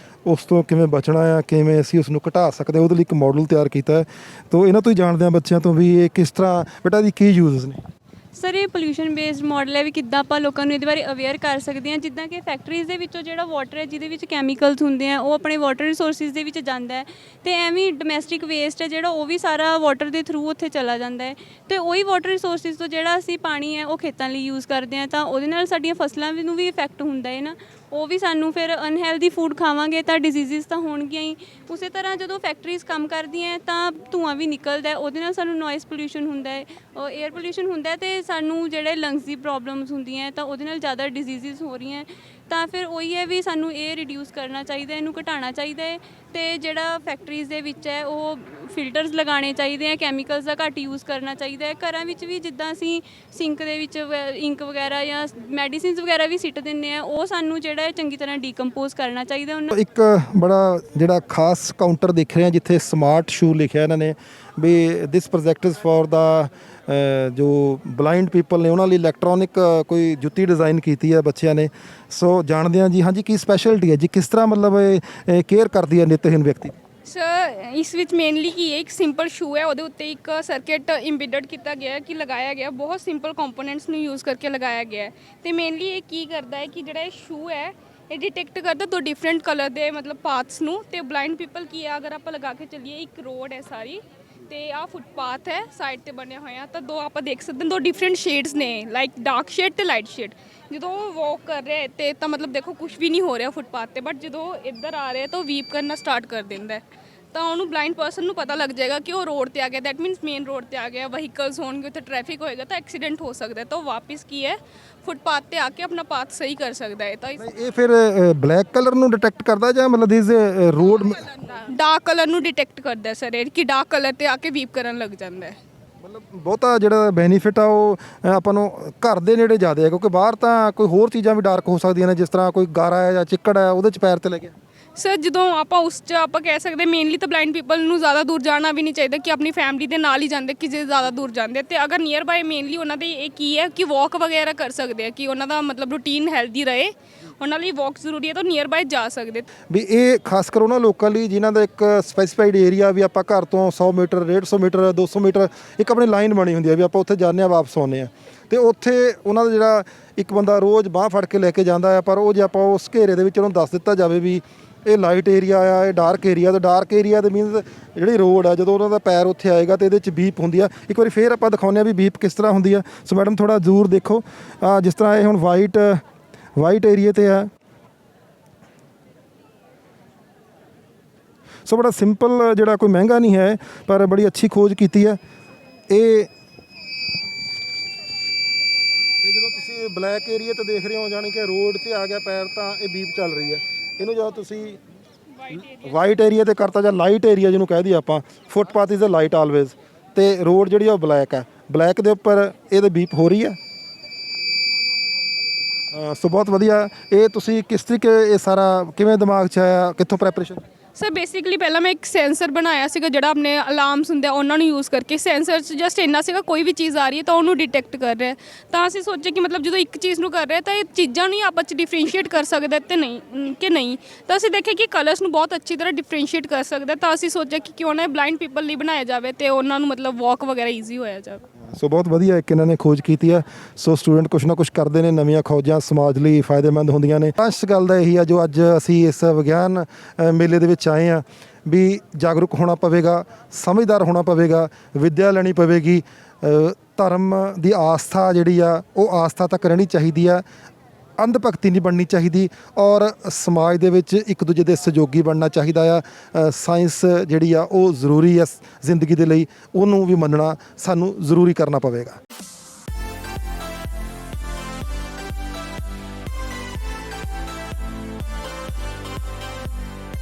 ਉਸ ਤੋਂ ਕਿਵੇਂ ਬਚਣਾ ਆ, ਕਿਵੇਂ ਅਸੀਂ ਉਸ ਨੂੰ ਘਟਾ ਸਕਦੇ ਹਾਂ, ਉਹਦੇ ਲਈ ਇੱਕ ਮਾਡਲ ਤਿਆਰ ਕੀਤਾ ਹੈ। ਤਾਂ ਇਹਨਾਂ ਤੋਂ ਹੀ ਜਾਣਦੇ ਹਾਂ ਬੱਚਿਆਂ ਤੋਂ ਵੀ ਇਹ ਕਿਸ ਤਰ੍ਹਾਂ ਬੇਟਾ ਦੀ ਕੀ ਯੂਜ਼ਸ ਨੇ। ਸਰ ਇਹ ਪੋਲਿਊਸ਼ਨ ਬੇਸਡ ਮਾਡਲ ਹੈ ਵੀ ਕਿੱਦਾਂ ਆਪਾਂ ਲੋਕਾਂ ਨੂੰ ਇਹਦੇ ਬਾਰੇ ਅਵੇਅਰ ਕਰ ਸਕਦੇ ਹਾਂ। ਜਿੱਦਾਂ ਕਿ ਫੈਕਟਰੀਜ਼ ਦੇ ਵਿੱਚੋਂ ਜਿਹੜਾ ਵਾਟਰ ਹੈ ਜਿਹਦੇ ਵਿੱਚ ਕੈਮੀਕਲਸ ਹੁੰਦੇ ਆ ਉਹ ਆਪਣੇ ਵਾਟਰ ਰਿਸੋਰਸਿਸ ਦੇ ਵਿੱਚ ਜਾਂਦਾ ਹੈ ਅਤੇ ਐਵੇਂ ਡੋਮੈਸਟਿਕ ਵੇਸਟ ਹੈ ਜਿਹੜਾ ਉਹ ਵੀ ਸਾਰਾ ਵਾਟਰ ਦੇ ਥਰੂ ਉੱਥੇ ਚਲਾ ਜਾਂਦਾ ਹੈ ਅਤੇ ਉਹੀ ਵਾਟਰ ਰਿਸੋਰਸਿਸ ਤੋਂ ਜਿਹੜਾ ਅਸੀਂ ਪਾਣੀ ਹੈ ਉਹ ਖੇਤਾਂ ਲਈ ਯੂਜ਼ ਕਰਦੇ ਹਾਂ ਤਾਂ ਉਹਦੇ ਨਾਲ ਸਾਡੀਆਂ ਫਸਲਾਂ ਨੂੰ ਵੀ ਇਫੈਕਟ ਹੁੰਦਾ ਹੈ ਨਾ। ਉਹ ਵੀ ਸਾਨੂੰ ਫਿਰ ਅਨਹੈਲਦੀ ਫੂਡ ਖਾਵਾਂਗੇ ਤਾਂ ਡਿਜ਼ੀਜ਼ਿਸ ਤਾਂ ਹੋਣਗੀਆਂ ਹੀ। ਉਸੇ ਤਰ੍ਹਾਂ ਜਦੋਂ ਫੈਕਟਰੀਜ਼ ਕੰਮ ਕਰਦੀਆਂ ਤਾਂ ਧੂੰਆਂ ਵੀ ਨਿਕਲਦਾ, ਉਹਦੇ ਨਾਲ ਸਾਨੂੰ ਨੋਇਸ ਪੋਲਿਊਸ਼ਨ ਹੁੰਦਾ ਹੈ, 에ਅਰ ਪੋਲਿਊਸ਼ਨ ਹੁੰਦਾ ਅਤੇ ਸਾਨੂੰ ਜਿਹੜੇ ਲੰਗਸ ਦੀ ਪ੍ਰੋਬਲਮਸ ਹੁੰਦੀਆਂ ਤਾਂ ਉਹਦੇ ਨਾਲ ਜ਼ਿਆਦਾ ਡਿਜ਼ੀਜ਼ਿਸ ਹੋ ਰਹੀਆਂ। ਤਾਂ ਫਿਰ ਉਹੀ ਹੈ ਵੀ ਸਾਨੂੰ ਇਹ ਰਿਡਿਊਸ ਕਰਨਾ ਚਾਹੀਦਾ, ਇਹਨੂੰ ਘਟਾਉਣਾ ਚਾਹੀਦਾ ਹੈ ਅਤੇ ਜਿਹੜਾ ਫੈਕਟਰੀਜ਼ ਦੇ ਵਿੱਚ ਹੈ ਉਹ ਫਿਲਟਰਸ ਲਗਾਉਣੇ ਚਾਹੀਦੇ ਆ, ਕੈਮੀਕਲਸ ਦਾ ਘੱਟ ਯੂਜ਼ ਕਰਨਾ ਚਾਹੀਦਾ ਹੈ। ਘਰਾਂ ਵਿੱਚ ਵੀ ਜਿੱਦਾਂ ਅਸੀਂ ਸਿੰਕ ਦੇ ਵਿੱਚ ਇੰਕ ਵਗੈਰਾ ਜਾਂ ਮੈਡੀਸਿਨਸ ਵਗੈਰਾ ਵੀ ਸਿੱਟ ਦਿੰਦੇ ਆ, ਉਹ ਸਾਨੂੰ ਜਿਹੜਾ ਹੈ ਚੰਗੀ ਤਰ੍ਹਾਂ ਡੀਕੰਪੋਜ਼ ਕਰਨਾ ਚਾਹੀਦਾ ਉਹਨਾਂ। ਇੱਕ ਬੜਾ ਜਿਹੜਾ ਖਾਸ ਕਾਊਂਟਰ ਦੇਖ ਰਹੇ ਹਾਂ ਜਿੱਥੇ ਸਮਾਰਟ ਸ਼ੂ ਲਿਖਿਆ ਇਹਨਾਂ ਨੇ ਵੀ ਦਿਸ ਪ੍ਰੋਜੈਕਟ ਇਜ਼ ਫॉर ਦਾ ਜੋ ਬਲਾਈਂਡ ਪੀਪਲ ਨੇ ਉਹਨਾਂ ਲਈ ਇਲੈਕਟ੍ਰੋਨਿਕ ਕੋਈ ਜੁੱਤੀ ਡਿਜ਼ਾਈਨ ਕੀਤੀ ਹੈ ਬੱਚਿਆਂ ਨੇ। ਸੋ ਜਾਣਦੇ ਹਾਂ ਜੀ, ਹਾਂਜੀ ਕੀ ਸਪੈਸ਼ਲਿਟੀ ਹੈ ਜੀ, ਕਿਸ ਤਰ੍ਹਾਂ ਮਤਲਬ ਇਹ ਕੇਅਰ ਕਰਦੀ ਹੈ ਨਿਤਹੀਨ ਵਿਅਕਤੀ। ਸਰ ਇਸ ਵਿੱਚ ਮੇਨਲੀ ਕੀ ਹੈ, ਇੱਕ ਸਿੰਪਲ ਸ਼ੂ ਹੈ, ਉਹਦੇ ਉੱਤੇ ਇੱਕ ਸਰਕਟ ਇੰਬੈਡਡ ਕੀਤਾ ਗਿਆ ਕਿ ਲਗਾਇਆ ਗਿਆ, ਬਹੁਤ ਸਿੰਪਲ ਕੰਪੋਨੈਂਟਸ ਨੂੰ ਯੂਜ਼ ਕਰਕੇ ਲਗਾਇਆ ਗਿਆ ਅਤੇ ਮੇਨਲੀ ਇਹ ਕੀ ਕਰਦਾ ਹੈ ਕਿ ਜਿਹੜਾ ਇਹ ਸ਼ੂ ਹੈ ਇਹ ਡਿਟੈਕਟ ਕਰਦਾ ਦੋ ਡਿਫਰੈਂਟ ਕਲਰ ਦੇ ਮਤਲਬ ਪਾਥਸ ਨੂੰ। ਅਤੇ ਬਲਾਈਂਡ ਪੀਪਲ ਕੀ ਹੈ ਅਗਰ ਆਪਾਂ ਲਗਾ ਕੇ ਚੱਲੀਏ, ਇੱਕ ਰੋਡ ਹੈ ਸਾਰੀ ਅਤੇ ਆਹ ਫੁੱਟਪਾਥ ਹੈ ਸਾਈਡ 'ਤੇ ਬਣਿਆ ਹੋਇਆ, ਤਾਂ ਦੋ ਆਪਾਂ ਦੇਖ ਸਕਦੇ ਹਾਂ ਦੋ ਡਿਫਰੈਂਟ ਸ਼ੇਡਸ ਨੇ, ਲਾਈਕ ਡਾਰਕ ਸ਼ੇਡ ਅਤੇ ਲਾਈਟ ਸ਼ੇਡ। ਜਦੋਂ ਉਹ ਵਾਕ ਕਰ ਰਿਹਾ ਤੇ ਤਾਂ ਮਤਲਬ ਦੇਖੋ ਕੁਛ ਵੀ ਨਹੀਂ ਹੋ ਰਿਹਾ ਫੁੱਟਪਾਥ 'ਤੇ, ਬਟ ਜਦੋਂ ਇੱਧਰ ਆ ਰਿਹਾ ਤਾਂ ਉਹ ਵੀਪ ਕਰਨਾ ਸਟਾਰਟ ਕਰ ਦਿੰਦਾ ਤਾਂ ਉਹਨੂੰ ਬਲਾਈਂਡ ਪਰਸਨ ਨੂੰ ਪਤਾ ਲੱਗ ਜਾਏਗਾ ਕਿ ਉਹ ਰੋਡ ਤੇ ਆ ਗਿਆ, ਦੈਟ ਮੀਨਸ ਮੇਨ ਰੋਡ ਤੇ ਆ ਗਿਆ, ਵਹੀਕਲਸ ਹੋਣਗੇ ਉੱਥੇ, ਟ੍ਰੈਫਿਕ ਹੋਏਗਾ ਤਾਂ ਐਕਸੀਡੈਂਟ ਹੋ ਸਕਦਾ ਤਾਂ ਉਹ ਵਾਪਸ ਕੀ ਹੈ ਫੁੱਟਪਾਥ ਤੇ ਆ ਕੇ ਆਪਣਾ ਪਾਥ ਸਹੀ ਕਰ ਸਕਦਾ ਹੈ। ਤਾਂ ਇਹ ਫਿਰ ਬਲੈਕ ਕਲਰ ਨੂੰ ਡਿਟੈਕਟ ਕਰਦਾ ਜਾਂ ਮਤਲਬ ਦਿਸ ਰੋਡ ਡਾਰਕ ਕਲਰ ਨੂੰ ਡਿਟੈਕਟ ਕਰਦਾ ਸਰ, ਇਹ ਕਿ ਡਾਰਕ ਕਲਰ ਤੇ ਆ ਕੇ ਵੀਪ ਕਰਨ ਲੱਗ ਜਾਂਦਾ ਹੈ। ਬਹੁਤਾ ਜਿਹੜਾ ਬੈਨੀਫਿਟ ਆ ਉਹ ਆਪਾਂ ਨੂੰ ਘਰ ਦੇ ਨੇੜੇ ਜ਼ਿਆਦਾ ਹੈ ਕਿਉਂਕਿ ਬਾਹਰ ਤਾਂ ਕੋਈ ਹੋਰ ਚੀਜ਼ਾਂ ਵੀ ਡਾਰਕ ਹੋ ਸਕਦੀਆਂ ਨੇ, ਜਿਸ ਤਰ੍ਹਾਂ ਕੋਈ ਗਾਰਾ ਹੈ ਜਾਂ ਚਿੱਕੜ ਹੈ ਉਹਦੇ 'ਚ ਪੈਰ ਤੇ ਲੱਗਿਆ। ਸਰ ਜਦੋਂ ਆਪਾਂ ਉਸ 'ਚ ਆਪਾਂ ਕਹਿ ਸਕਦੇ ਮੇਨਲੀ ਤਾਂ ਬਲਾਈਂਡ ਪੀਪਲ ਨੂੰ ਜ਼ਿਆਦਾ ਦੂਰ ਜਾਣਾ ਵੀ ਨਹੀਂ ਚਾਹੀਦਾ ਕਿ ਆਪਣੀ ਫੈਮਿਲੀ ਦੇ ਨਾਲ ਹੀ ਜਾਂਦੇ ਕਿ ਜੇ ਜ਼ਿਆਦਾ ਦੂਰ ਜਾਂਦੇ ਅਤੇ ਅਗਰ ਨੀਅਰ ਬਾਏ ਮੇਨਲੀ ਉਹਨਾਂ ਦੇ ਇਹ ਕੀ ਹੈ ਕਿ ਵਾਕ ਵਗੈਰਾ ਕਰ ਸਕਦੇ ਆ ਕਿ ਉਹਨਾਂ ਦਾ ਮਤਲਬ ਰੂਟੀਨ ਹੈਲਦੀ ਰਹੇ, ਉਹਨਾਂ ਲਈ ਵਾਕ ਜ਼ਰੂਰੀ ਹੈ ਤਾਂ ਨੀਅਰ ਬਾਏ ਜਾ ਸਕਦੇ। ਵੀ ਇਹ ਖਾਸ ਕਰ ਉਹਨਾਂ ਲੋਕਾਂ ਲਈ ਜਿਨ੍ਹਾਂ ਦਾ ਇੱਕ ਸਪੈਸੀਫਾਈਡ ਏਰੀਆ ਵੀ ਆਪਾਂ ਘਰ ਤੋਂ 100 ਮੀਟਰ 150 ਮੀਟਰ 200 ਮੀਟਰ ਇੱਕ ਆਪਣੀ ਲਾਈਨ ਬਣੀ ਹੁੰਦੀ ਹੈ ਵੀ ਆਪਾਂ ਉੱਥੇ ਜਾਂਦੇ ਹਾਂ ਵਾਪਸ ਆਉਂਦੇ ਹਾਂ ਅਤੇ ਉੱਥੇ ਉਹਨਾਂ ਦਾ ਜਿਹੜਾ ਇੱਕ ਬੰਦਾ ਰੋਜ਼ ਬਾਂਹ ਫੜ ਕੇ ਲੈ ਕੇ ਜਾਂਦਾ ਹੈ, ਪਰ ਉਹ ਜੇ ਆਪਾਂ ਉਸ ਘੇਰੇ ਦੇ ਵਿੱਚ ਉਹਨੂੰ ਦੱਸ ਦਿੱਤਾ ਜਾਵੇ ਵੀ ਇਹ ਲਾਈਟ ਏਰੀਆ ਆ, ਇਹ ਡਾਰਕ ਏਰੀਆ, ਤਾਂ ਡਾਰਕ ਏਰੀਆ ਦੇ ਮੀਨਸ ਜਿਹੜੀ ਰੋਡ ਆ ਜਦੋਂ ਉਹਨਾਂ ਦਾ ਪੈਰ ਉੱਥੇ ਆਏਗਾ ਤਾਂ ਇਹਦੇ 'ਚ ਬੀਪ ਹੁੰਦੀ ਆ। ਇੱਕ ਵਾਰੀ ਫੇਰ ਆਪਾਂ ਦਿਖਾਉਂਦੇ ਆ ਵੀ ਬੀਪ ਕਿਸ ਤਰ੍ਹਾਂ ਹੁੰਦੀ ਆ। ਸੋ ਮੈਡਮ ਥੋੜ੍ਹਾ ਜ਼ਰੂਰ ਦੇਖੋ, ਜਿਸ ਤਰ੍ਹਾਂ ਇਹ ਹੁਣ ਵਾਈਟ ਏਰੀਏ 'ਤੇ ਆ। ਸੋ ਬੜਾ ਸਿੰਪਲ ਜਿਹੜਾ ਕੋਈ ਮਹਿੰਗਾ ਨਹੀਂ ਹੈ ਪਰ ਬੜੀ ਅੱਛੀ ਖੋਜ ਕੀਤੀ ਹੈ। ਇਹ ਜਦੋਂ ਤੁਸੀਂ ਬਲੈਕ ਏਰੀਆ 'ਤੇ ਦੇਖ ਰਹੇ ਹੋ ਜਾਣੀ ਕਿ ਰੋਡ 'ਤੇ ਆ ਗਿਆ ਪੈਰ ਤਾਂ ਇਹ ਬੀਪ ਚੱਲ ਰਹੀ ਹੈ। ਇਹਨੂੰ ਜਦੋਂ ਤੁਸੀਂ ਵਾਈਟ ਏਰੀਆ 'ਤੇ ਕਰਤਾ ਜਾਂ ਲਾਈਟ ਏਰੀਆ ਜਿਹਨੂੰ ਕਹਿ ਦਈਏ ਆਪਾਂ, footpath is a light always, ਅਤੇ ਰੋਡ ਜਿਹੜੀ ਉਹ ਬਲੈਕ ਹੈ, ਬਲੈਕ ਦੇ ਉੱਪਰ ਇਹਦੇ ਬੀਪ ਹੋ ਰਹੀ ਹੈ। ਸੋ ਬਹੁਤ ਵਧੀਆ। ਇਹ ਤੁਸੀਂ ਕਿਸ ਤਰੀਕੇ ਇਹ ਸਾਰਾ ਕਿਵੇਂ ਦਿਮਾਗ 'ਚ ਆਇਆ, ਕਿੱਥੋਂ ਪ੍ਰੈਪਰੇਸ਼ਨ? ਸਰ ਬੇਸਿਕਲੀ ਪਹਿਲਾਂ ਮੈਂ ਇੱਕ ਸੈਂਸਰ ਬਣਾਇਆ ਸੀਗਾ ਜਿਹੜਾ ਆਪਣੇ ਅਲਾਰਮਸ ਹੁੰਦੇ ਆ ਉਹਨਾਂ ਨੂੰ ਯੂਜ਼ ਕਰਕੇ, ਸੈਂਸਰ 'ਚ ਜਸਟ ਇੰਨਾ ਸੀਗਾ ਕੋਈ ਵੀ ਚੀਜ਼ ਆ ਰਹੀ ਹੈ ਤਾਂ ਉਹਨੂੰ ਡਿਟੈਕਟ ਕਰ ਰਿਹਾ। ਤਾਂ ਅਸੀਂ ਸੋਚਿਆ ਕਿ ਮਤਲਬ ਜਦੋਂ ਇੱਕ ਚੀਜ਼ ਨੂੰ ਕਰ ਰਿਹਾ ਤਾਂ ਇਹ ਚੀਜ਼ਾਂ ਨੂੰ ਹੀ ਆਪਸ 'ਚ ਡਿਫਰੈਂਸ਼ੀਏਟ ਕਰ ਸਕਦਾ ਤੇ ਨਹੀਂ ਤਾਂ ਅਸੀਂ ਦੇਖਿਆ ਕਿ ਕਲਰਸ ਨੂੰ ਬਹੁਤ ਅੱਛੀ ਤਰ੍ਹਾਂ ਡਿਫਰੈਂਸ਼ੀਏਟ ਕਰ ਸਕਦਾ। ਤਾਂ ਅਸੀਂ ਸੋਚਿਆ ਕਿ ਕਿਉਂ ਨਾ ਬਲਾਈਂਡ ਪੀਪਲ ਲਈ ਬਣਾਇਆ ਜਾਵੇ ਤੇ ਉਹਨਾਂ ਨੂੰ ਮਤਲਬ ਵਾਕ ਵਗੈਰਾ ਈਜ਼ੀ ਹੋਇਆ ਜਾਵੇ। ਸੋ ਬਹੁਤ ਵਧੀਆ ਇੱਕ ਇਹਨਾਂ ਨੇ ਖੋਜ ਕੀਤੀ ਹੈ। ਸੋ ਸਟੂਡੈਂਟ ਕੁਛ ਨਾ ਕੁਛ ਕਰਦੇ ਨੇ, ਨਵੀਆਂ ਖੋਜਾਂ ਸਮਾਜ ਲਈ ਫਾਇਦੇਮੰਦ ਹੁੰਦੀਆਂ ਨੇ। ਇਸ ਗੱਲ ਦਾ ਇਹੀ ਆ ਜੋ ਅੱਜ ਅਸੀਂ ਇਸ ਵਿਗਿਆਨ ਮੇਲੇ ਦੇ ਵਿੱਚ ਆਏ ਹਾਂ ਵੀ ਜਾਗਰੂਕ ਹੋਣਾ ਪਵੇਗਾ, ਸਮਝਦਾਰ ਹੋਣਾ ਪਵੇਗਾ, ਵਿੱਦਿਆ ਲੈਣੀ ਪਵੇਗੀ, ਧਰਮ ਦੀ ਆਸਥਾ ਜਿਹੜੀ ਆ ਉਹ ਆਸਥਾ ਤੱਕ ਰਹਿਣੀ ਚਾਹੀਦੀ ਆ, ਅੰਧ ਭਗਤੀ ਨਹੀਂ ਬਣਨੀ ਚਾਹੀਦੀ ਔਰ ਸਮਾਜ ਦੇ ਵਿੱਚ ਇੱਕ ਦੂਜੇ ਦੇ ਸਹਿਯੋਗੀ ਬਣਨਾ ਚਾਹੀਦਾ ਆ। ਸਾਇੰਸ ਜਿਹੜੀ ਆ ਉਹ ਜ਼ਰੂਰੀ ਆ ਜ਼ਿੰਦਗੀ ਦੇ ਲਈ, ਉਹਨੂੰ ਵੀ ਮੰਨਣਾ ਸਾਨੂੰ ਜ਼ਰੂਰੀ ਕਰਨਾ ਪਵੇਗਾ।